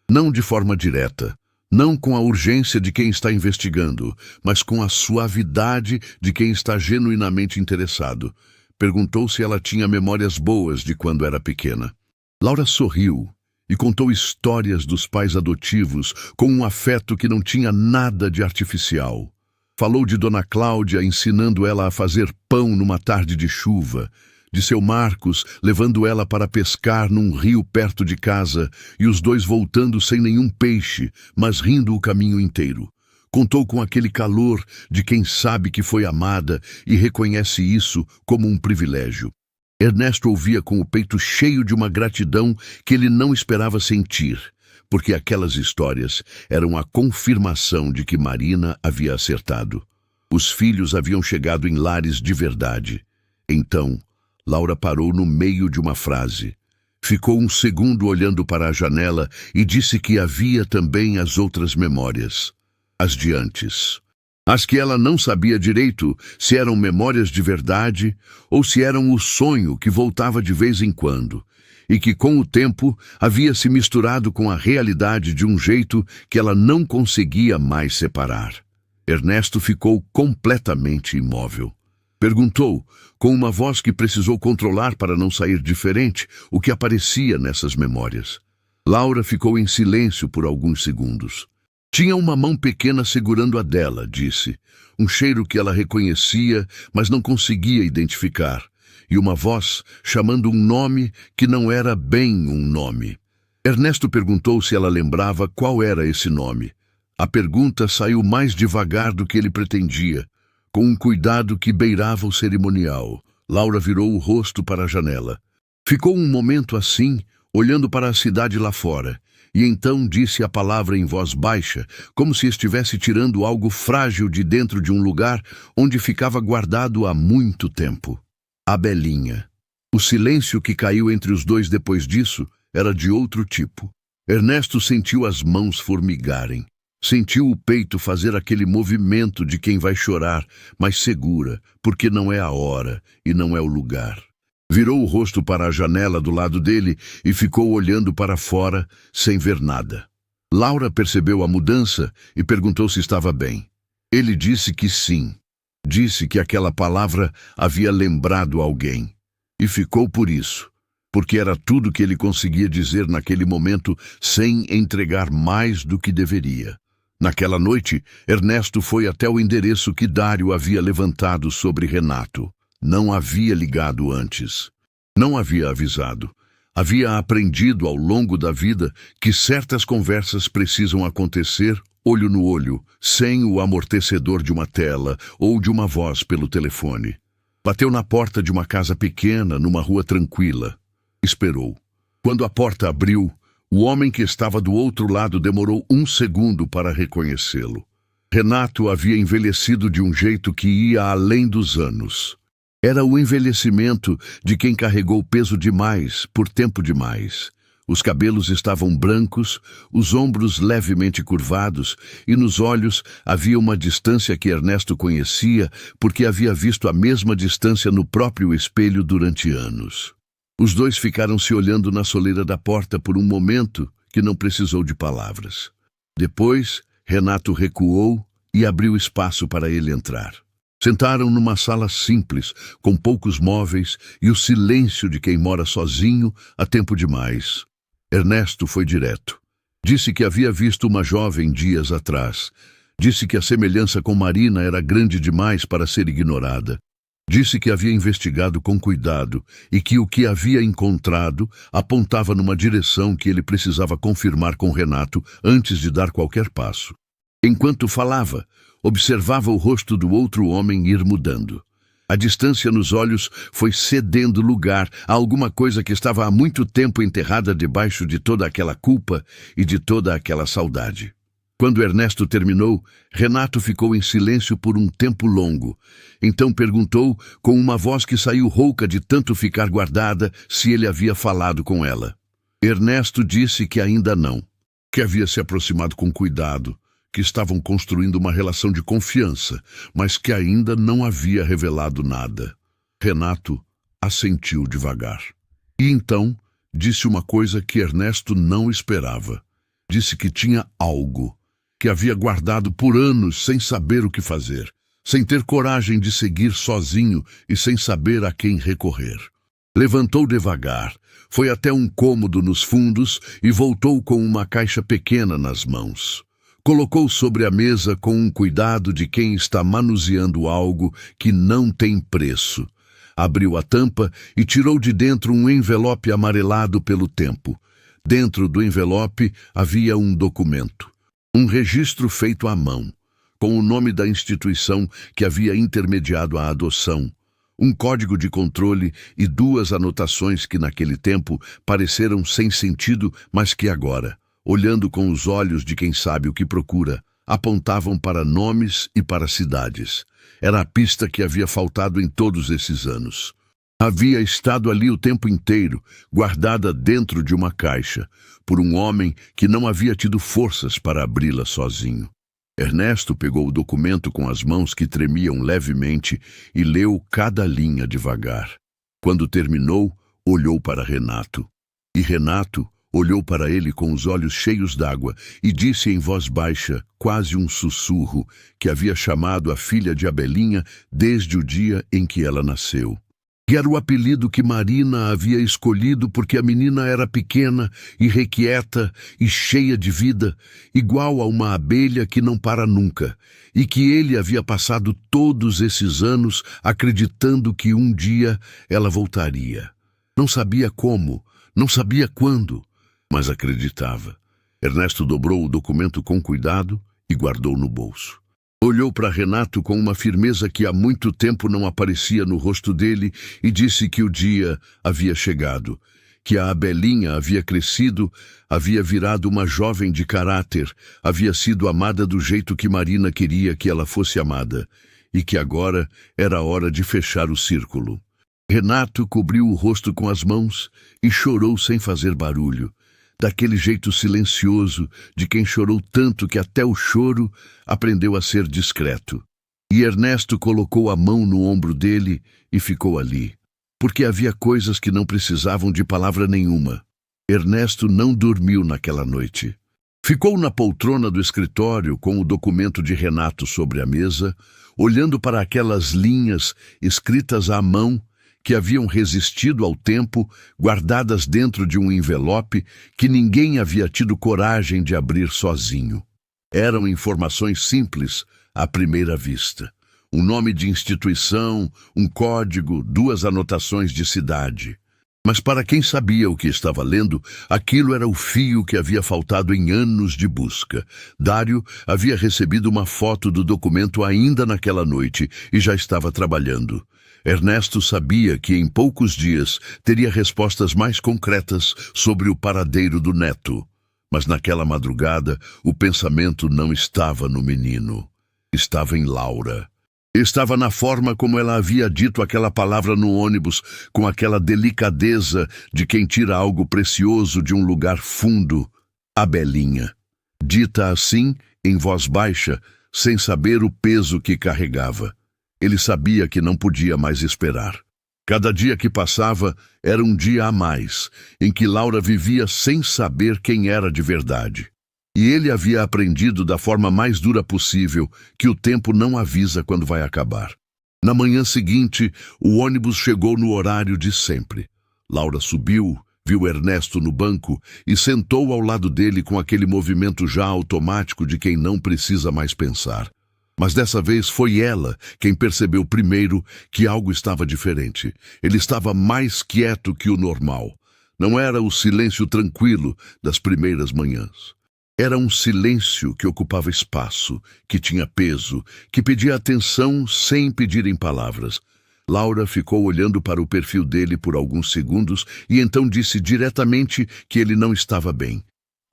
Não de forma direta, não com a urgência de quem está investigando, mas com a suavidade de quem está genuinamente interessado. Perguntou se ela tinha memórias boas de quando era pequena. Laura sorriu e contou histórias dos pais adotivos com um afeto que não tinha nada de artificial. Falou de Dona Cláudia ensinando ela a fazer pão numa tarde de chuva, de seu Marcos levando ela para pescar num rio perto de casa e os dois voltando sem nenhum peixe, mas rindo o caminho inteiro. Contou com aquele calor de quem sabe que foi amada e reconhece isso como um privilégio. Ernesto ouvia com o peito cheio de uma gratidão que ele não esperava sentir, porque aquelas histórias eram a confirmação de que Marina havia acertado. Os filhos haviam chegado em lares de verdade. Então, Laura parou no meio de uma frase. Ficou um segundo olhando para a janela e disse que havia também as outras memórias. As de antes. As que ela não sabia direito se eram memórias de verdade ou se eram o sonho que voltava de vez em quando, e que com o tempo havia se misturado com a realidade de um jeito que ela não conseguia mais separar. Ernesto ficou completamente imóvel. Perguntou, com uma voz que precisou controlar para não sair diferente, o que aparecia nessas memórias. Laura ficou em silêncio por alguns segundos. Tinha uma mão pequena segurando a dela, disse. Um cheiro que ela reconhecia, mas não conseguia identificar. E uma voz chamando um nome que não era bem um nome. Ernesto perguntou se ela lembrava qual era esse nome. A pergunta saiu mais devagar do que ele pretendia, com um cuidado que beirava o cerimonial. Laura virou o rosto para a janela. Ficou um momento assim, olhando para a cidade lá fora, e então disse a palavra em voz baixa, como se estivesse tirando algo frágil de dentro de um lugar onde ficava guardado há muito tempo. A Belinha. O silêncio que caiu entre os dois depois disso era de outro tipo. Ernesto sentiu as mãos formigarem. Sentiu o peito fazer aquele movimento de quem vai chorar, mas segura, porque não é a hora e não é o lugar. Virou o rosto para a janela do lado dele e ficou olhando para fora, sem ver nada. Laura percebeu a mudança e perguntou se estava bem. Ele disse que sim. Disse que aquela palavra havia lembrado alguém. E ficou por isso, porque era tudo que ele conseguia dizer naquele momento sem entregar mais do que deveria. Naquela noite, Ernesto foi até o endereço que Dário havia levantado sobre Renato. Não havia ligado antes. Não havia avisado. Havia aprendido ao longo da vida que certas conversas precisam acontecer olho no olho, sem o amortecedor de uma tela ou de uma voz pelo telefone. Bateu na porta de uma casa pequena, numa rua tranquila. Esperou. Quando a porta abriu, o homem que estava do outro lado demorou um segundo para reconhecê-lo. Renato havia envelhecido de um jeito que ia além dos anos. Era o envelhecimento de quem carregou peso demais, por tempo demais. Os cabelos estavam brancos, os ombros levemente curvados, e nos olhos havia uma distância que Ernesto conhecia porque havia visto a mesma distância no próprio espelho durante anos. Os dois ficaram se olhando na soleira da porta por um momento que não precisou de palavras. Depois, Renato recuou e abriu espaço para ele entrar. Sentaram numa sala simples, com poucos móveis e o silêncio de quem mora sozinho há tempo demais. Ernesto foi direto. Disse que havia visto uma jovem dias atrás. Disse que a semelhança com Marina era grande demais para ser ignorada. Disse que havia investigado com cuidado e que o que havia encontrado apontava numa direção que ele precisava confirmar com Renato antes de dar qualquer passo. Enquanto falava, observava o rosto do outro homem ir mudando. A distância nos olhos foi cedendo lugar a alguma coisa que estava há muito tempo enterrada debaixo de toda aquela culpa e de toda aquela saudade. Quando Ernesto terminou, Renato ficou em silêncio por um tempo longo. Então perguntou, com uma voz que saiu rouca de tanto ficar guardada, se ele havia falado com ela. Ernesto disse que ainda não, que havia se aproximado com cuidado, que estavam construindo uma relação de confiança, mas que ainda não havia revelado nada. Renato assentiu devagar. E então disse uma coisa que Ernesto não esperava. Disse que tinha algo que havia guardado por anos sem saber o que fazer, sem ter coragem de seguir sozinho e sem saber a quem recorrer. Levantou devagar, foi até um cômodo nos fundos e voltou com uma caixa pequena nas mãos. Colocou sobre a mesa com um cuidado de quem está manuseando algo que não tem preço. Abriu a tampa e tirou de dentro um envelope amarelado pelo tempo. Dentro do envelope havia um documento. Um registro feito à mão, com o nome da instituição que havia intermediado a adoção, um código de controle e 2 anotações que naquele tempo pareceram sem sentido, mas que agora, olhando com os olhos de quem sabe o que procura, apontavam para nomes e para cidades. Era a pista que havia faltado em todos esses anos. Havia estado ali o tempo inteiro, guardada dentro de uma caixa, por um homem que não havia tido forças para abri-la sozinho. Ernesto pegou o documento com as mãos que tremiam levemente e leu cada linha devagar. Quando terminou, olhou para Renato. E Renato olhou para ele com os olhos cheios d'água e disse em voz baixa, quase um sussurro, que havia chamado a filha de Abelinha desde o dia em que ela nasceu. Que era o apelido que Marina havia escolhido porque a menina era pequena, irrequieta e cheia de vida, igual a uma abelha que não para nunca, e que ele havia passado todos esses anos acreditando que um dia ela voltaria. Não sabia como, não sabia quando, mas acreditava. Ernesto dobrou o documento com cuidado e guardou no bolso. Olhou para Renato com uma firmeza que há muito tempo não aparecia no rosto dele e disse que o dia havia chegado, que a Abelinha havia crescido, havia virado uma jovem de caráter, havia sido amada do jeito que Marina queria que ela fosse amada, e que agora era hora de fechar o círculo. Renato cobriu o rosto com as mãos e chorou sem fazer barulho. Daquele jeito silencioso de quem chorou tanto que até o choro aprendeu a ser discreto. E Ernesto colocou a mão no ombro dele e ficou ali, porque havia coisas que não precisavam de palavra nenhuma. Ernesto não dormiu naquela noite. Ficou na poltrona do escritório com o documento de Renato sobre a mesa, olhando para aquelas linhas escritas à mão que haviam resistido ao tempo, guardadas dentro de um envelope que ninguém havia tido coragem de abrir sozinho. Eram informações simples à primeira vista. Um nome de instituição, um código, 2 anotações de cidade. Mas para quem sabia o que estava lendo, aquilo era o fio que havia faltado em anos de busca. Dário havia recebido uma foto do documento ainda naquela noite e já estava trabalhando. Ernesto sabia que em poucos dias teria respostas mais concretas sobre o paradeiro do neto. Mas naquela madrugada, o pensamento não estava no menino. Estava em Laura. Estava na forma como ela havia dito aquela palavra no ônibus, com aquela delicadeza de quem tira algo precioso de um lugar fundo, Abelinha. Dita assim, em voz baixa, sem saber o peso que carregava. Ele sabia que não podia mais esperar. Cada dia que passava era um dia a mais, em que Laura vivia sem saber quem era de verdade. E ele havia aprendido da forma mais dura possível que o tempo não avisa quando vai acabar. Na manhã seguinte, o ônibus chegou no horário de sempre. Laura subiu, Viu Ernesto no banco e sentou ao lado dele com aquele movimento já automático de quem não precisa mais pensar. Mas dessa vez foi ela quem percebeu primeiro que algo estava diferente. Ele estava mais quieto que o normal. Não era o silêncio tranquilo das primeiras manhãs. Era um silêncio que ocupava espaço, que tinha peso, que pedia atenção sem pedir em palavras. Laura ficou olhando para o perfil dele por alguns segundos e então disse diretamente que ele não estava bem.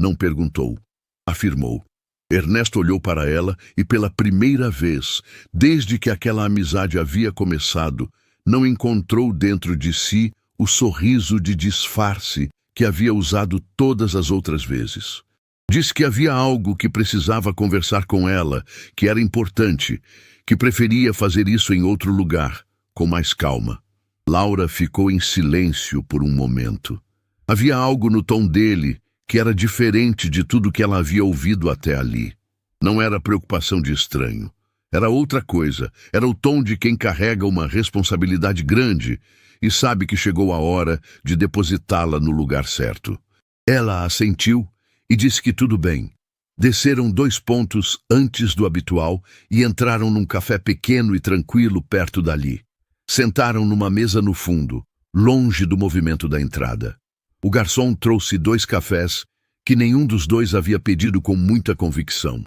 Não perguntou, afirmou. Ernesto olhou para ela e pela primeira vez, desde que aquela amizade havia começado, não encontrou dentro de si o sorriso de disfarce que havia usado todas as outras vezes. Disse que havia algo que precisava conversar com ela, que era importante, que preferia fazer isso em outro lugar, com mais calma. Laura ficou em silêncio por um momento. Havia algo no tom dele que era diferente de tudo que ela havia ouvido até ali. Não era preocupação de estranho. Era outra coisa. Era o tom de quem carrega uma responsabilidade grande e sabe que chegou a hora de depositá-la no lugar certo. Ela assentiu e disse que tudo bem. Desceram 2 pontos antes do habitual e entraram num café pequeno e tranquilo perto dali. Sentaram numa mesa no fundo, longe do movimento da entrada. O garçom trouxe 2 cafés que nenhum dos dois havia pedido com muita convicção.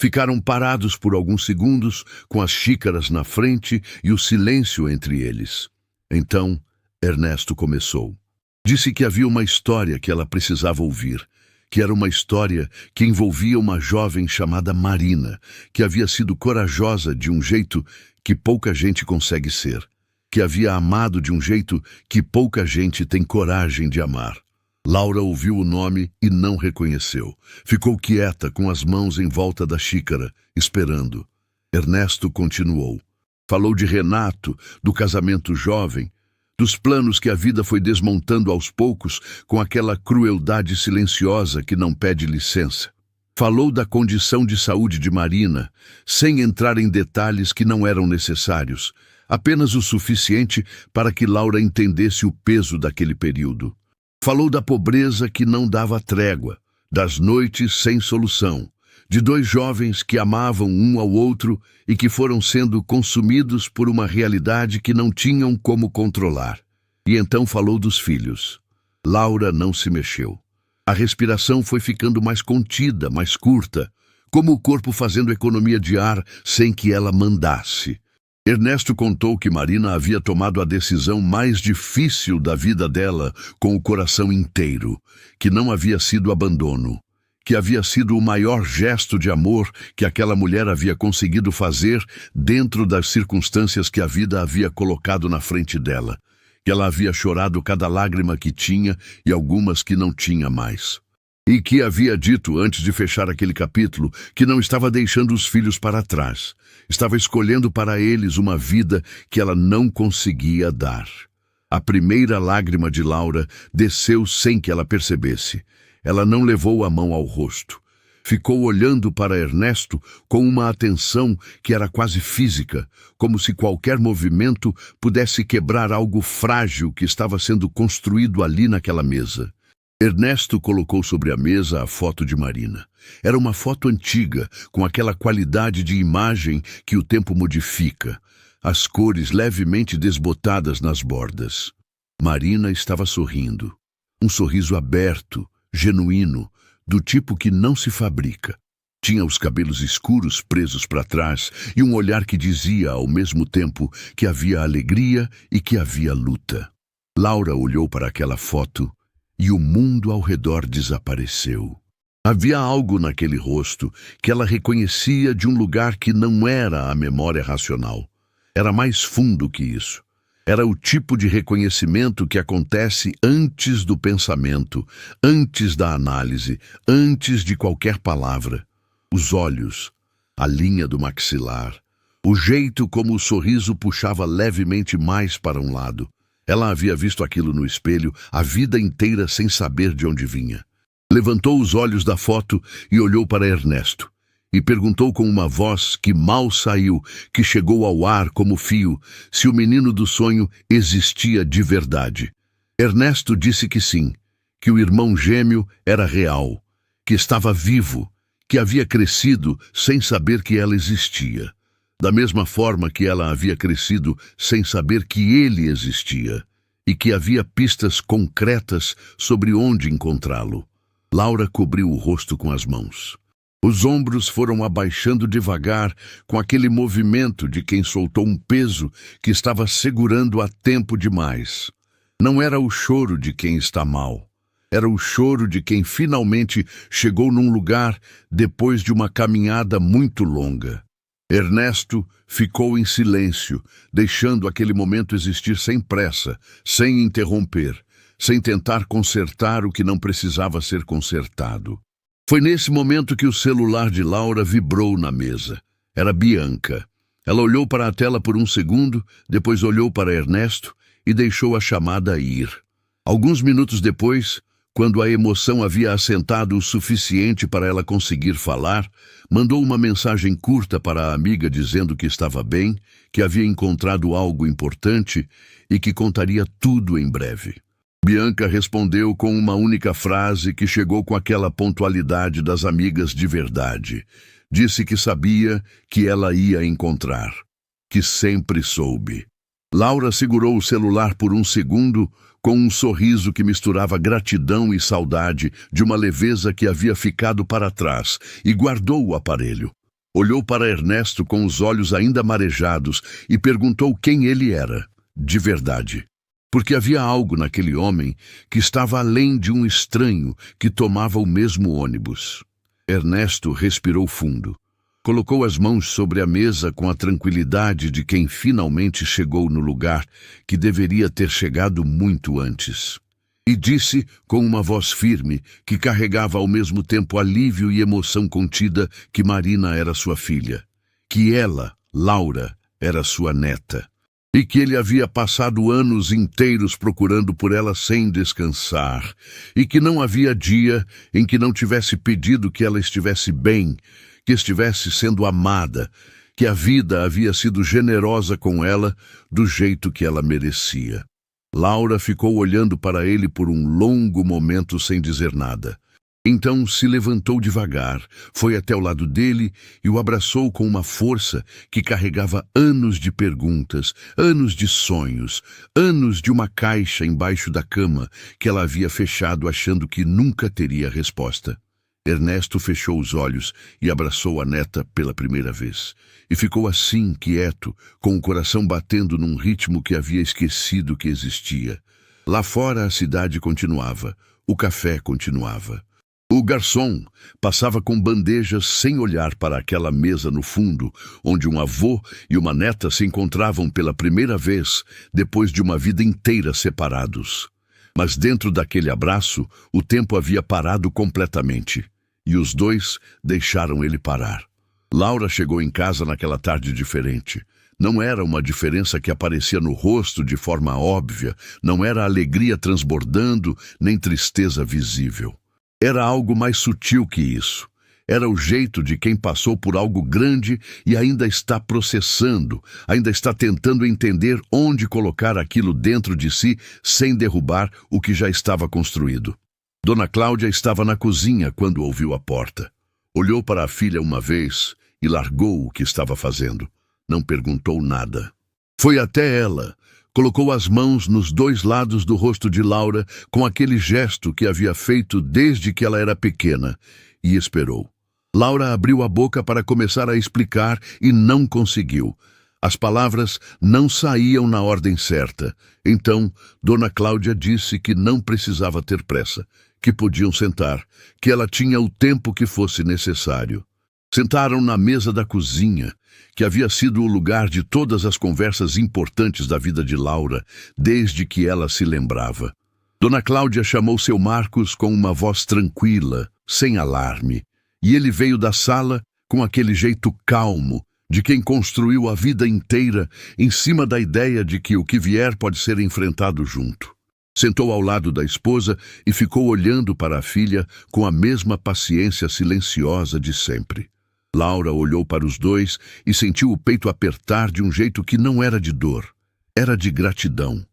Ficaram parados por alguns segundos, com as xícaras na frente e o silêncio entre eles. Então, Ernesto começou. Disse que havia uma história que ela precisava ouvir, que era uma história que envolvia uma jovem chamada Marina, que havia sido corajosa de um jeito que pouca gente consegue ser, que havia amado de um jeito que pouca gente tem coragem de amar. Laura ouviu o nome e não reconheceu. Ficou quieta, com as mãos em volta da xícara, esperando. Ernesto continuou. Falou de Renato, do casamento jovem, dos planos que a vida foi desmontando aos poucos com aquela crueldade silenciosa que não pede licença. Falou da condição de saúde de Marina, sem entrar em detalhes que não eram necessários, apenas o suficiente para que Laura entendesse o peso daquele período. Falou da pobreza que não dava trégua, das noites sem solução, de 2 jovens que amavam um ao outro e que foram sendo consumidos por uma realidade que não tinham como controlar. E então falou dos filhos. Laura não se mexeu. A respiração foi ficando mais contida, mais curta, como o corpo fazendo economia de ar sem que ela mandasse. Ernesto contou que Marina havia tomado a decisão mais difícil da vida dela com o coração inteiro, que não havia sido abandono, que havia sido o maior gesto de amor que aquela mulher havia conseguido fazer dentro das circunstâncias que a vida havia colocado na frente dela, que ela havia chorado cada lágrima que tinha e algumas que não tinha mais. E que havia dito antes de fechar aquele capítulo que não estava deixando os filhos para trás. Estava escolhendo para eles uma vida que ela não conseguia dar. A primeira lágrima de Laura desceu sem que ela percebesse. Ela não levou a mão ao rosto. Ficou olhando para Ernesto com uma atenção que era quase física, como se qualquer movimento pudesse quebrar algo frágil que estava sendo construído ali naquela mesa. Ernesto colocou sobre a mesa a foto de Marina. Era uma foto antiga, com aquela qualidade de imagem que o tempo modifica, as cores levemente desbotadas nas bordas. Marina estava sorrindo. Um sorriso aberto, genuíno, do tipo que não se fabrica. Tinha os cabelos escuros presos para trás e um olhar que dizia ao mesmo tempo que havia alegria e que havia luta. Laura olhou para aquela foto e o mundo ao redor desapareceu. Havia algo naquele rosto que ela reconhecia de um lugar que não era a memória racional. Era mais fundo que isso. Era o tipo de reconhecimento que acontece antes do pensamento, antes da análise, antes de qualquer palavra. Os olhos, a linha do maxilar, o jeito como o sorriso puxava levemente mais para um lado. Ela havia visto aquilo no espelho a vida inteira sem saber de onde vinha. Levantou os olhos da foto e olhou para Ernesto. E perguntou com uma voz que mal saiu, que chegou ao ar como fio, se o menino do sonho existia de verdade. Ernesto disse que sim, que o irmão gêmeo era real, que estava vivo, que havia crescido sem saber que ela existia, da mesma forma que ela havia crescido sem saber que ele existia, e que havia pistas concretas sobre onde encontrá-lo. Laura cobriu o rosto com as mãos. Os ombros foram abaixando devagar com aquele movimento de quem soltou um peso que estava segurando há tempo demais. Não era o choro de quem está mal. Era o choro de quem finalmente chegou num lugar depois de uma caminhada muito longa. Ernesto ficou em silêncio, deixando aquele momento existir sem pressa, sem interromper, sem tentar consertar o que não precisava ser consertado. Foi nesse momento que o celular de Laura vibrou na mesa. Era Bianca. Ela olhou para a tela por um segundo, depois olhou para Ernesto e deixou a chamada ir. Alguns minutos depois, quando a emoção havia assentado o suficiente para ela conseguir falar, mandou uma mensagem curta para a amiga dizendo que estava bem, que havia encontrado algo importante e que contaria tudo em breve. Bianca respondeu com uma única frase que chegou com aquela pontualidade das amigas de verdade. Disse que sabia que ela ia encontrar, que sempre soube. Laura segurou o celular por um segundo, com um sorriso que misturava gratidão e saudade de uma leveza que havia ficado para trás, e guardou o aparelho. Olhou para Ernesto com os olhos ainda marejados e perguntou quem ele era, de verdade. Porque havia algo naquele homem que estava além de um estranho que tomava o mesmo ônibus. Ernesto respirou fundo. Colocou as mãos sobre a mesa com a tranquilidade de quem finalmente chegou no lugar que deveria ter chegado muito antes. E disse com uma voz firme, que carregava ao mesmo tempo alívio e emoção contida, que Marina era sua filha, que ela, Laura, era sua neta, e que ele havia passado anos inteiros procurando por ela sem descansar, e que não havia dia em que não tivesse pedido que ela estivesse bem, que estivesse sendo amada, que a vida havia sido generosa com ela do jeito que ela merecia. Laura ficou olhando para ele por um longo momento sem dizer nada. Então se levantou devagar, foi até o lado dele e o abraçou com uma força que carregava anos de perguntas, anos de sonhos, anos de uma caixa embaixo da cama que ela havia fechado achando que nunca teria resposta. Ernesto fechou os olhos e abraçou a neta pela primeira vez. E ficou assim, quieto, com o coração batendo num ritmo que havia esquecido que existia. Lá fora a cidade continuava, o café continuava. O garçom passava com bandejas sem olhar para aquela mesa no fundo, onde um avô e uma neta se encontravam pela primeira vez depois de uma vida inteira separados. Mas dentro daquele abraço, o tempo havia parado completamente, e os dois deixaram ele parar. Laura chegou em casa naquela tarde diferente. Não era uma diferença que aparecia no rosto de forma óbvia, não era alegria transbordando, nem tristeza visível. Era algo mais sutil que isso. Era o jeito de quem passou por algo grande e ainda está processando, ainda está tentando entender onde colocar aquilo dentro de si sem derrubar o que já estava construído. Dona Cláudia estava na cozinha quando ouviu a porta. Olhou para a filha uma vez e largou o que estava fazendo. Não perguntou nada. Foi até ela. Colocou as mãos nos dois lados do rosto de Laura com aquele gesto que havia feito desde que ela era pequena e esperou. Laura abriu a boca para começar a explicar e não conseguiu. As palavras não saíam na ordem certa. Então, Dona Cláudia disse que não precisava ter pressa, que podiam sentar, que ela tinha o tempo que fosse necessário. Sentaram na mesa da cozinha, que havia sido o lugar de todas as conversas importantes da vida de Laura, desde que ela se lembrava. Dona Cláudia chamou seu Marcos com uma voz tranquila, sem alarme, e ele veio da sala com aquele jeito calmo, de quem construiu a vida inteira em cima da ideia de que o que vier pode ser enfrentado junto. Sentou ao lado da esposa e ficou olhando para a filha com a mesma paciência silenciosa de sempre. Laura olhou para os dois e sentiu o peito apertar de um jeito que não era de dor. Era de gratidão.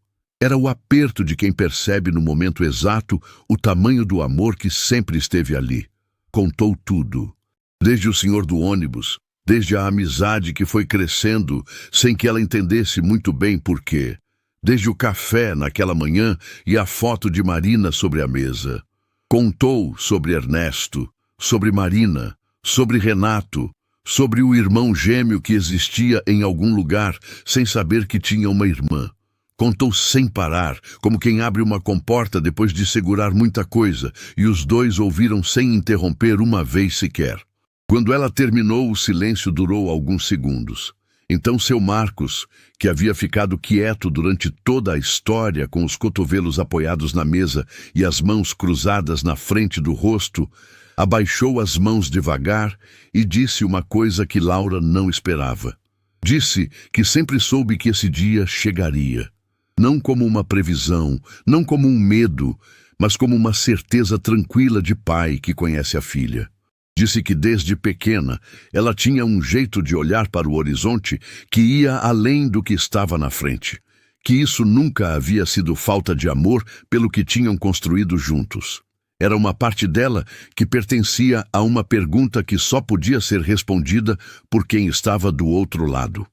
Era o aperto de quem percebe no momento exato o tamanho do amor que sempre esteve ali. Contou tudo. Desde o senhor do ônibus, desde a amizade que foi crescendo sem que ela entendesse muito bem por quê. Desde o café naquela manhã e a foto de Marina sobre a mesa. Contou sobre Ernesto, sobre Marina, sobre Renato, sobre o irmão gêmeo que existia em algum lugar sem saber que tinha uma irmã. Contou sem parar, como quem abre uma comporta depois de segurar muita coisa, e os dois ouviram sem interromper uma vez sequer. Quando ela terminou, o silêncio durou alguns segundos. Então seu Marcos, que havia ficado quieto durante toda a história, com os cotovelos apoiados na mesa e as mãos cruzadas na frente do rosto, abaixou as mãos devagar e disse uma coisa que Laura não esperava. Disse que sempre soube que esse dia chegaria. Não como uma previsão, não como um medo, mas como uma certeza tranquila de pai que conhece a filha. Disse que desde pequena ela tinha um jeito de olhar para o horizonte que ia além do que estava na frente. Que isso nunca havia sido falta de amor pelo que tinham construído juntos. Era uma parte dela que pertencia a uma pergunta que só podia ser respondida por quem estava do outro lado.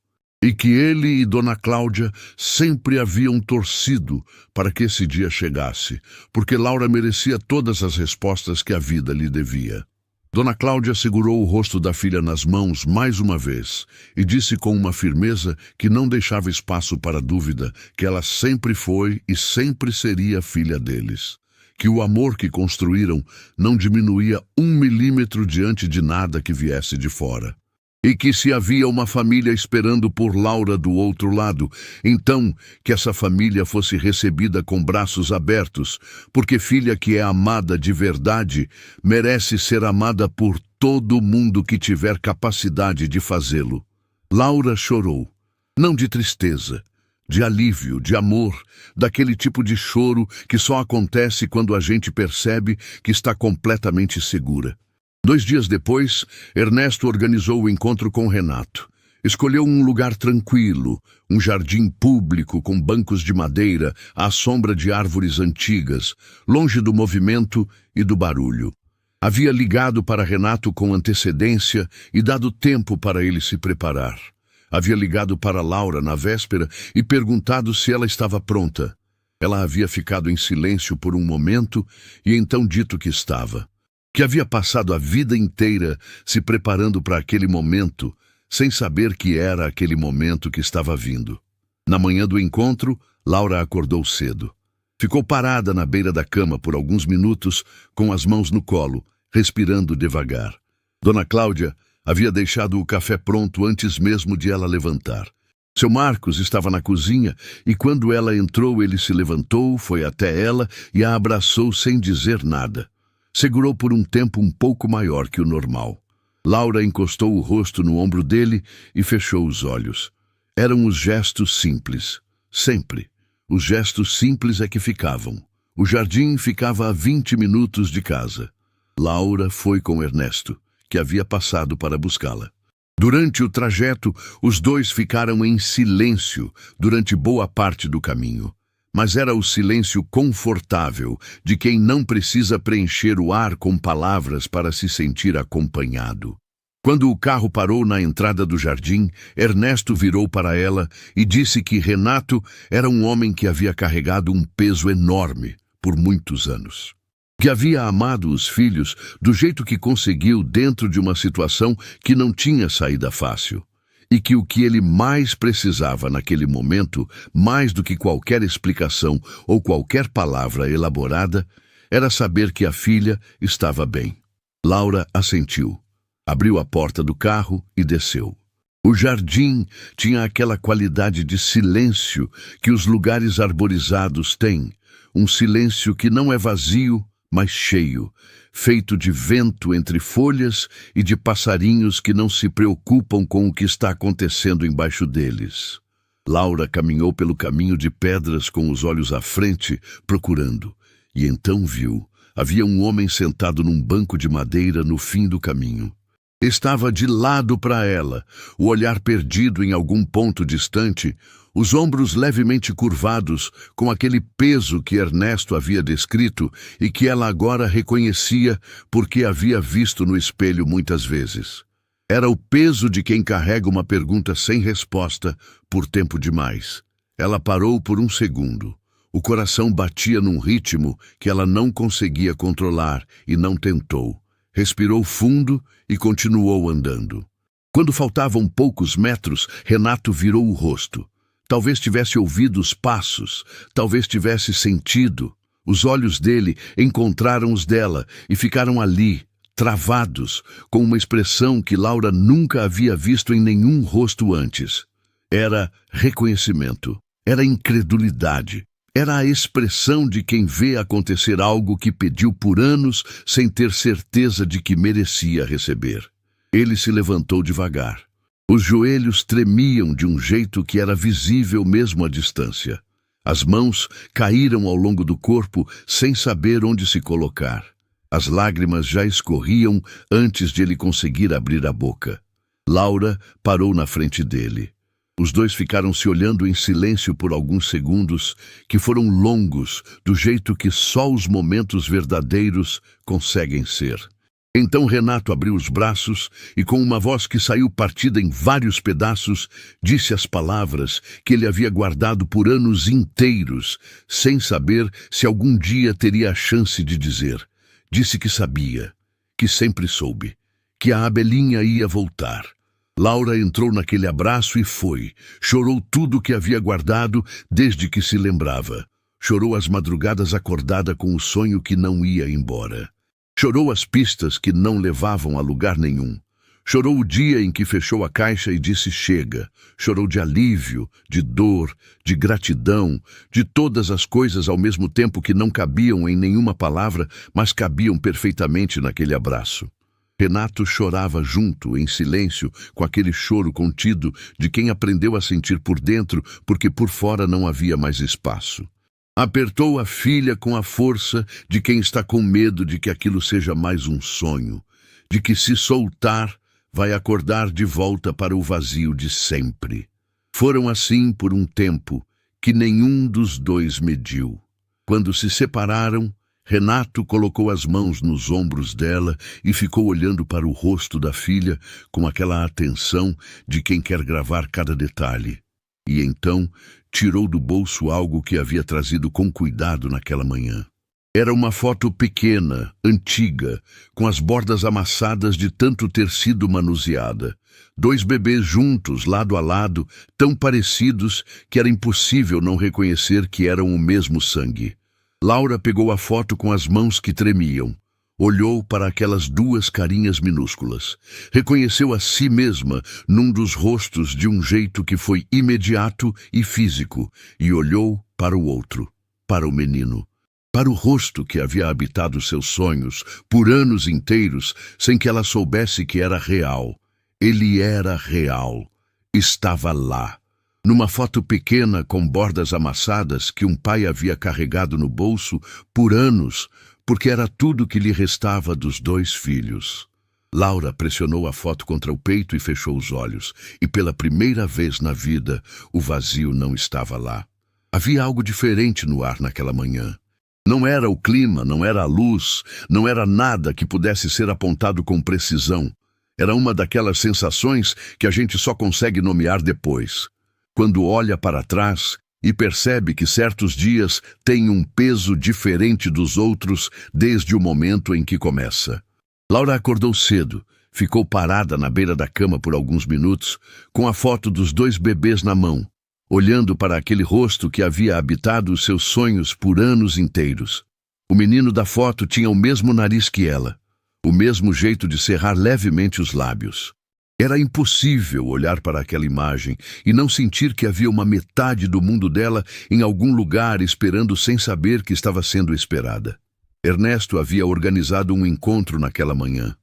E que ele e Dona Cláudia sempre haviam torcido para que esse dia chegasse, porque Laura merecia todas as respostas que a vida lhe devia. Dona Cláudia segurou o rosto da filha nas mãos mais uma vez e disse com uma firmeza que não deixava espaço para dúvida que ela sempre foi e sempre seria filha deles. Que o amor que construíram não diminuía 1 milímetro diante de nada que viesse de fora. E que se havia uma família esperando por Laura do outro lado, então que essa família fosse recebida com braços abertos, porque filha que é amada de verdade merece ser amada por todo mundo que tiver capacidade de fazê-lo. Laura chorou, não de tristeza, de alívio, de amor, daquele tipo de choro que só acontece quando a gente percebe que está completamente segura. 2 dias depois, Ernesto organizou o encontro com Renato. Escolheu um lugar tranquilo, um jardim público com bancos de madeira à sombra de árvores antigas, longe do movimento e do barulho. Havia ligado para Renato com antecedência e dado tempo para ele se preparar. Havia ligado para Laura na véspera e perguntado se ela estava pronta. Ela havia ficado em silêncio por um momento e então dito que estava. Que havia passado a vida inteira se preparando para aquele momento, sem saber que era aquele momento que estava vindo. Na manhã do encontro, Laura acordou cedo. Ficou parada na beira da cama por alguns minutos, com as mãos no colo, respirando devagar. Dona Cláudia havia deixado o café pronto antes mesmo de ela levantar. Seu Marcos estava na cozinha e quando ela entrou ele se levantou, foi até ela e a abraçou sem dizer nada. Segurou por um tempo um pouco maior que o normal. Laura encostou o rosto no ombro dele e fechou os olhos. Eram os gestos simples. Sempre. Os gestos simples é que ficavam. O jardim ficava a 20 minutos de casa. Laura foi com Ernesto, que havia passado para buscá-la. Durante o trajeto, os dois ficaram em silêncio durante boa parte do caminho. Mas era o silêncio confortável de quem não precisa preencher o ar com palavras para se sentir acompanhado. Quando o carro parou na entrada do jardim, Ernesto virou para ela e disse que Renato era um homem que havia carregado um peso enorme por muitos anos. Que havia amado os filhos do jeito que conseguiu dentro de uma situação que não tinha saída fácil. E que o que ele mais precisava naquele momento, mais do que qualquer explicação ou qualquer palavra elaborada, era saber que a filha estava bem. Laura assentiu, abriu a porta do carro e desceu. O jardim tinha aquela qualidade de silêncio que os lugares arborizados têm, um silêncio que não é vazio, mas cheio, feito de vento entre folhas e de passarinhos que não se preocupam com o que está acontecendo embaixo deles. Laura caminhou pelo caminho de pedras com os olhos à frente, procurando, e então viu. Havia um homem sentado num banco de madeira no fim do caminho. Estava de lado para ela, o olhar perdido em algum ponto distante, os ombros levemente curvados, com aquele peso que Ernesto havia descrito e que ela agora reconhecia porque havia visto no espelho muitas vezes. Era o peso de quem carrega uma pergunta sem resposta por tempo demais. Ela parou por um segundo. O coração batia num ritmo que ela não conseguia controlar e não tentou. Respirou fundo e continuou andando. Quando faltavam poucos metros, Renato virou o rosto. Talvez tivesse ouvido os passos, talvez tivesse sentido. Os olhos dele encontraram os dela e ficaram ali, travados, com uma expressão que Laura nunca havia visto em nenhum rosto antes. Era reconhecimento, era incredulidade. Era a expressão de quem vê acontecer algo que pediu por anos sem ter certeza de que merecia receber. Ele se levantou devagar. Os joelhos tremiam de um jeito que era visível mesmo à distância. As mãos caíram ao longo do corpo sem saber onde se colocar. As lágrimas já escorriam antes de ele conseguir abrir a boca. Laura parou na frente dele. Os dois ficaram se olhando em silêncio por alguns segundos, que foram longos, do jeito que só os momentos verdadeiros conseguem ser. Então Renato abriu os braços e, com uma voz que saiu partida em vários pedaços, disse as palavras que ele havia guardado por anos inteiros, sem saber se algum dia teria a chance de dizer. Disse que sabia, que sempre soube, que a abelhinha ia voltar. Laura entrou naquele abraço e foi. Chorou tudo o que havia guardado desde que se lembrava. Chorou as madrugadas acordada com o sonho que não ia embora. Chorou as pistas que não levavam a lugar nenhum. Chorou o dia em que fechou a caixa e disse chega. Chorou de alívio, de dor, de gratidão, de todas as coisas ao mesmo tempo que não cabiam em nenhuma palavra, mas cabiam perfeitamente naquele abraço. Renato chorava junto, em silêncio, com aquele choro contido de quem aprendeu a sentir por dentro, porque por fora não havia mais espaço. Apertou a filha com a força de quem está com medo de que aquilo seja mais um sonho, de que se soltar, vai acordar de volta para o vazio de sempre. Foram assim por um tempo que nenhum dos dois mediu. Quando se separaram, Renato colocou as mãos nos ombros dela e ficou olhando para o rosto da filha com aquela atenção de quem quer gravar cada detalhe. E então tirou do bolso algo que havia trazido com cuidado naquela manhã. Era uma foto pequena, antiga, com as bordas amassadas de tanto ter sido manuseada. 2 bebês juntos, lado a lado, tão parecidos que era impossível não reconhecer que eram o mesmo sangue. Laura pegou a foto com as mãos que tremiam. Olhou para aquelas 2 carinhas minúsculas. Reconheceu a si mesma num dos rostos de um jeito que foi imediato e físico, e olhou para o outro, para o menino. Para o rosto que havia habitado seus sonhos por anos inteiros, sem que ela soubesse que era real. Ele era real. Estava lá. Numa foto pequena com bordas amassadas que um pai havia carregado no bolso por anos, porque era tudo que lhe restava dos 2 filhos. Laura pressionou a foto contra o peito e fechou os olhos, e pela primeira vez na vida, o vazio não estava lá. Havia algo diferente no ar naquela manhã. Não era o clima, não era a luz, não era nada que pudesse ser apontado com precisão. Era uma daquelas sensações que a gente só consegue nomear depois. Quando olha para trás e percebe que certos dias têm um peso diferente dos outros desde o momento em que começa. Laura acordou cedo, ficou parada na beira da cama por alguns minutos, com a foto dos 2 bebês na mão, olhando para aquele rosto que havia habitado os seus sonhos por anos inteiros. O menino da foto tinha o mesmo nariz que ela, o mesmo jeito de cerrar levemente os lábios. Era impossível olhar para aquela imagem e não sentir que havia uma metade do mundo dela em algum lugar esperando sem saber que estava sendo esperada. Ernesto havia organizado um encontro naquela manhã.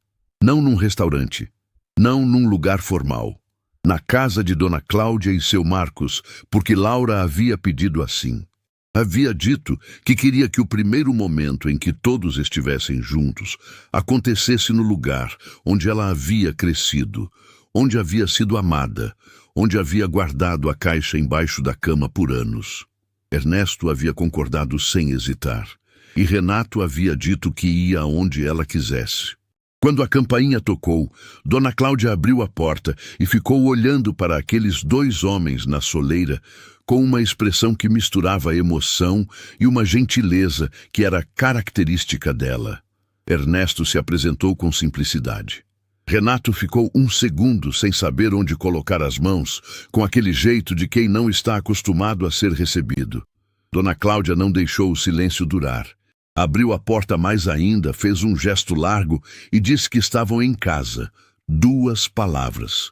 Não num restaurante, não num lugar formal. Na casa de Dona Cláudia e seu Marcos, porque Laura havia pedido assim. Havia dito que queria que o primeiro momento em que todos estivessem juntos acontecesse no lugar onde ela havia crescido, onde havia sido amada, onde havia guardado a caixa embaixo da cama por anos. Ernesto havia concordado sem hesitar, e Renato havia dito que ia aonde ela quisesse. Quando a campainha tocou, Dona Cláudia abriu a porta e ficou olhando para aqueles dois homens na soleira com uma expressão que misturava emoção e uma gentileza que era característica dela. Ernesto se apresentou com simplicidade. Renato ficou um segundo sem saber onde colocar as mãos, com aquele jeito de quem não está acostumado a ser recebido. Dona Cláudia não deixou o silêncio durar. Abriu a porta mais ainda, fez um gesto largo e disse que estavam em casa. 2 palavras.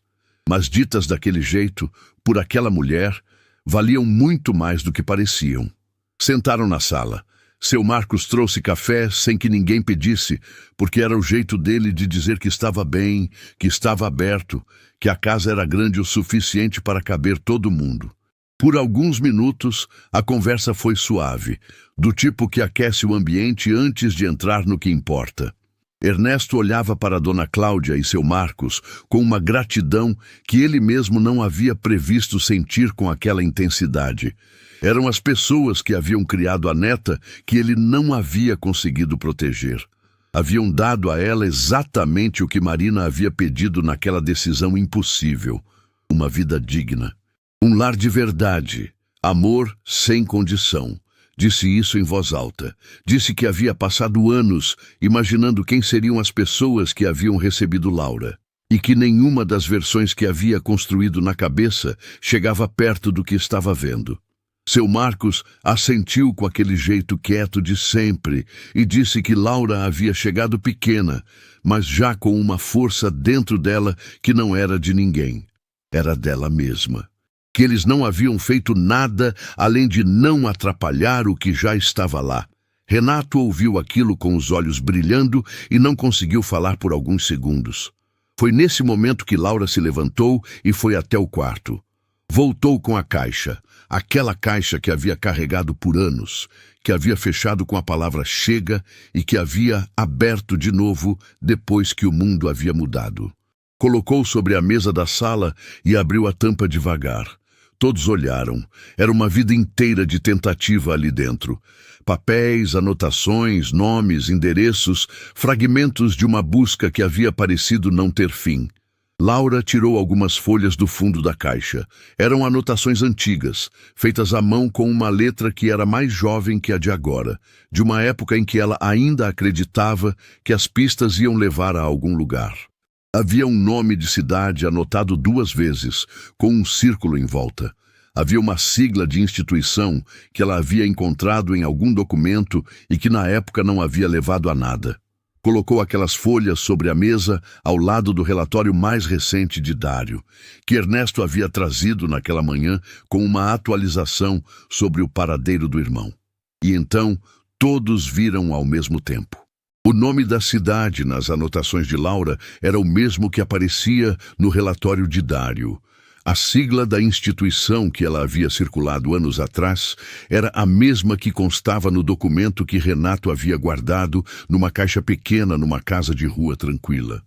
Mas ditas daquele jeito, por aquela mulher, valiam muito mais do que pareciam. Sentaram na sala. Seu Marcos trouxe café sem que ninguém pedisse, porque era o jeito dele de dizer que estava bem, que estava aberto, que a casa era grande o suficiente para caber todo mundo. Por alguns minutos, a conversa foi suave, do tipo que aquece o ambiente antes de entrar no que importa. Ernesto olhava para Dona Cláudia e seu Marcos com uma gratidão que ele mesmo não havia previsto sentir com aquela intensidade. Eram as pessoas que haviam criado a neta que ele não havia conseguido proteger. Haviam dado a ela exatamente o que Marina havia pedido naquela decisão impossível: uma vida digna. Um lar de verdade, amor sem condição. Disse isso em voz alta. Disse que havia passado anos imaginando quem seriam as pessoas que haviam recebido Laura, e que nenhuma das versões que havia construído na cabeça chegava perto do que estava vendo. Seu Marcos assentiu com aquele jeito quieto de sempre e disse que Laura havia chegado pequena, mas já com uma força dentro dela que não era de ninguém. Era dela mesma. Que eles não haviam feito nada além de não atrapalhar o que já estava lá. Renato ouviu aquilo com os olhos brilhando e não conseguiu falar por alguns segundos. Foi nesse momento que Laura se levantou e foi até o quarto. Voltou com a caixa, aquela caixa que havia carregado por anos, que havia fechado com a palavra chega e que havia aberto de novo depois que o mundo havia mudado. Colocou sobre a mesa da sala e abriu a tampa devagar. Todos olharam. Era uma vida inteira de tentativa ali dentro. Papéis, anotações, nomes, endereços, fragmentos de uma busca que havia parecido não ter fim. Laura tirou algumas folhas do fundo da caixa. Eram anotações antigas, feitas à mão com uma letra que era mais jovem que a de agora, de uma época em que ela ainda acreditava que as pistas iam levar a algum lugar. Havia um nome de cidade anotado 2 vezes, com um círculo em volta. Havia uma sigla de instituição que ela havia encontrado em algum documento e que na época não havia levado a nada. Colocou aquelas folhas sobre a mesa ao lado do relatório mais recente de Dário, que Ernesto havia trazido naquela manhã com uma atualização sobre o paradeiro do irmão. E então todos viram ao mesmo tempo. O nome da cidade nas anotações de Laura era o mesmo que aparecia no relatório de Dário. A sigla da instituição que ela havia circulado anos atrás era a mesma que constava no documento que Renato havia guardado numa caixa pequena numa casa de rua tranquila.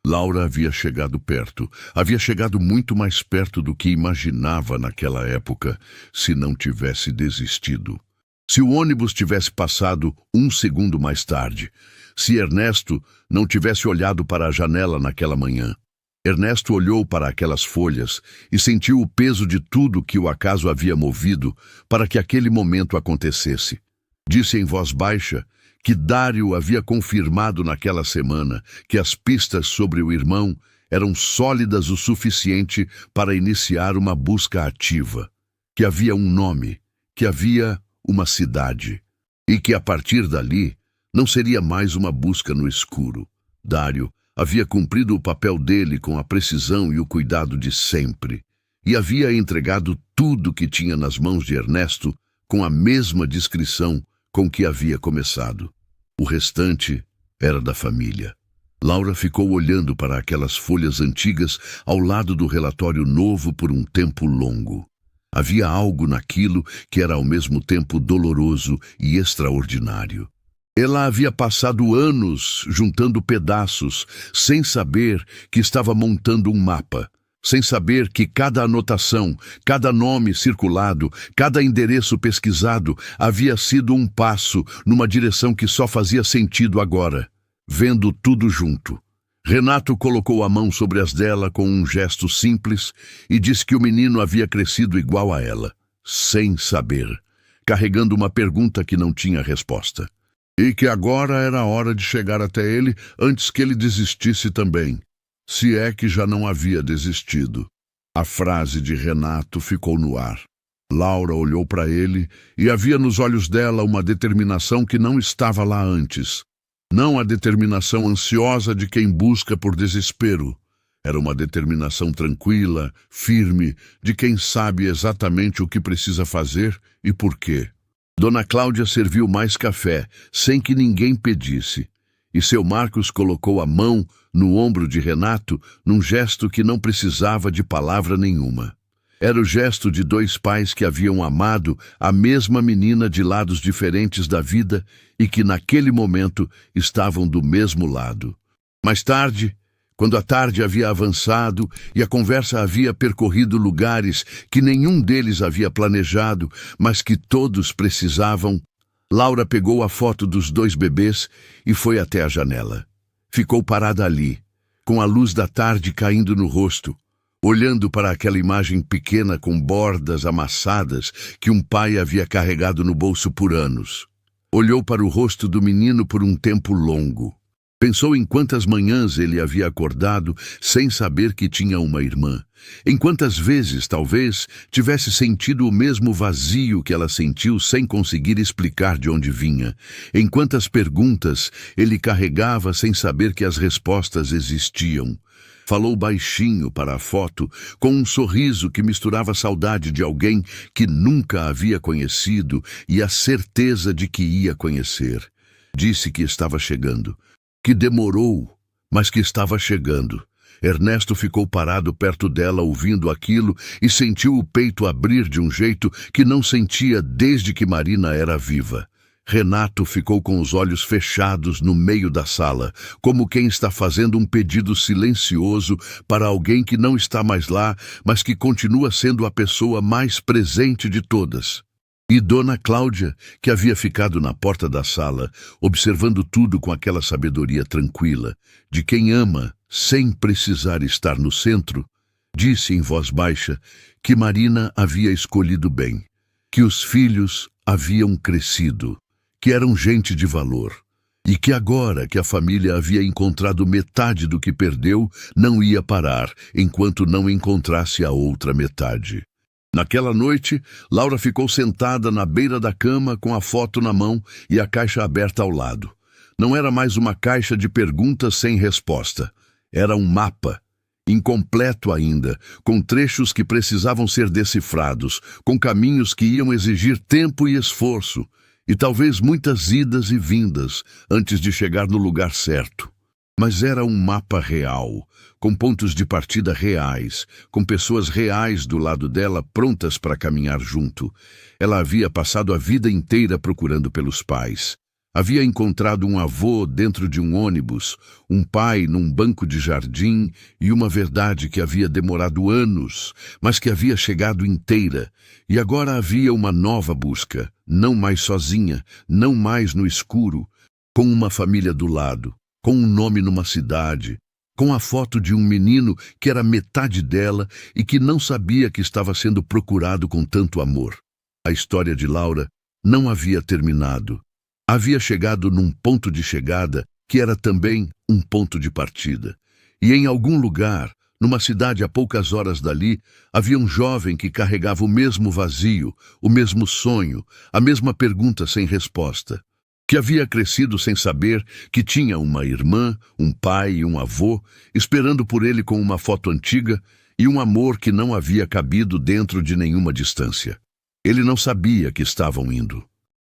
Laura havia chegado perto, havia chegado muito mais perto do que imaginava naquela época, se não tivesse desistido. Se o ônibus tivesse passado 1 segundo mais tarde, se Ernesto não tivesse olhado para a janela naquela manhã. Ernesto olhou para aquelas folhas e sentiu o peso de tudo que o acaso havia movido para que aquele momento acontecesse. Disse em voz baixa que Dário havia confirmado naquela semana que as pistas sobre o irmão eram sólidas o suficiente para iniciar uma busca ativa, que havia um nome, que havia uma cidade, e que a partir dali não seria mais uma busca no escuro. Dário havia cumprido o papel dele com a precisão e o cuidado de sempre, e havia entregado tudo que tinha nas mãos de Ernesto com a mesma discrição com que havia começado. O restante era da família. Laura ficou olhando para aquelas folhas antigas ao lado do relatório novo por um tempo longo. Havia algo naquilo que era ao mesmo tempo doloroso e extraordinário. Ela havia passado anos juntando pedaços, sem saber que estava montando um mapa, sem saber que cada anotação, cada nome circulado, cada endereço pesquisado havia sido um passo numa direção que só fazia sentido agora, vendo tudo junto. Renato colocou a mão sobre as dela com um gesto simples e disse que o menino havia crescido igual a ela, sem saber, carregando uma pergunta que não tinha resposta. E que agora era a hora de chegar até ele antes que ele desistisse também, se é que já não havia desistido. A frase de Renato ficou no ar. Laura olhou para ele e havia nos olhos dela uma determinação que não estava lá antes. Não a determinação ansiosa de quem busca por desespero. Era uma determinação tranquila, firme, de quem sabe exatamente o que precisa fazer e por quê. Dona Cláudia serviu mais café, sem que ninguém pedisse, e seu Marcos colocou a mão no ombro de Renato num gesto que não precisava de palavra nenhuma. Era o gesto de dois pais que haviam amado a mesma menina de lados diferentes da vida e que naquele momento estavam do mesmo lado. Mais tarde, quando a tarde havia avançado e a conversa havia percorrido lugares que nenhum deles havia planejado, mas que todos precisavam, Laura pegou a foto dos dois bebês e foi até a janela. Ficou parada ali, com a luz da tarde caindo no rosto, olhando para aquela imagem pequena com bordas amassadas que um pai havia carregado no bolso por anos. Olhou para o rosto do menino por um tempo longo. Pensou em quantas manhãs ele havia acordado sem saber que tinha uma irmã. Em quantas vezes, talvez, tivesse sentido o mesmo vazio que ela sentiu sem conseguir explicar de onde vinha. Em quantas perguntas ele carregava sem saber que as respostas existiam. Falou baixinho para a foto, com um sorriso que misturava saudade de alguém que nunca havia conhecido e a certeza de que ia conhecer. Disse que estava chegando. Que demorou, mas que estava chegando. Ernesto ficou parado perto dela ouvindo aquilo e sentiu o peito abrir de um jeito que não sentia desde que Marina era viva. Renato ficou com os olhos fechados no meio da sala, como quem está fazendo um pedido silencioso para alguém que não está mais lá, mas que continua sendo a pessoa mais presente de todas. E Dona Cláudia, que havia ficado na porta da sala, observando tudo com aquela sabedoria tranquila, de quem ama sem precisar estar no centro, disse em voz baixa que Marina havia escolhido bem, que os filhos haviam crescido, que eram gente de valor, e que agora que a família havia encontrado metade do que perdeu, não ia parar enquanto não encontrasse a outra metade. Naquela noite, Laura ficou sentada na beira da cama com a foto na mão e a caixa aberta ao lado. Não era mais uma caixa de perguntas sem resposta. Era um mapa, incompleto ainda, com trechos que precisavam ser decifrados, com caminhos que iam exigir tempo e esforço, e talvez muitas idas e vindas antes de chegar no lugar certo. Mas era um mapa real, com pontos de partida reais, com pessoas reais do lado dela prontas para caminhar junto. Ela havia passado a vida inteira procurando pelos pais. Havia encontrado um avô dentro de um ônibus, um pai num banco de jardim e uma verdade que havia demorado anos, mas que havia chegado inteira. E agora havia uma nova busca, não mais sozinha, não mais no escuro, com uma família do lado, com um nome numa cidade, com a foto de um menino que era metade dela e que não sabia que estava sendo procurado com tanto amor. A história de Laura não havia terminado. Havia chegado num ponto de chegada que era também um ponto de partida. E em algum lugar, numa cidade a poucas horas dali, havia um jovem que carregava o mesmo vazio, o mesmo sonho, a mesma pergunta sem resposta, que havia crescido sem saber que tinha uma irmã, um pai e um avô, esperando por ele com uma foto antiga e um amor que não havia cabido dentro de nenhuma distância. Ele não sabia que estavam indo.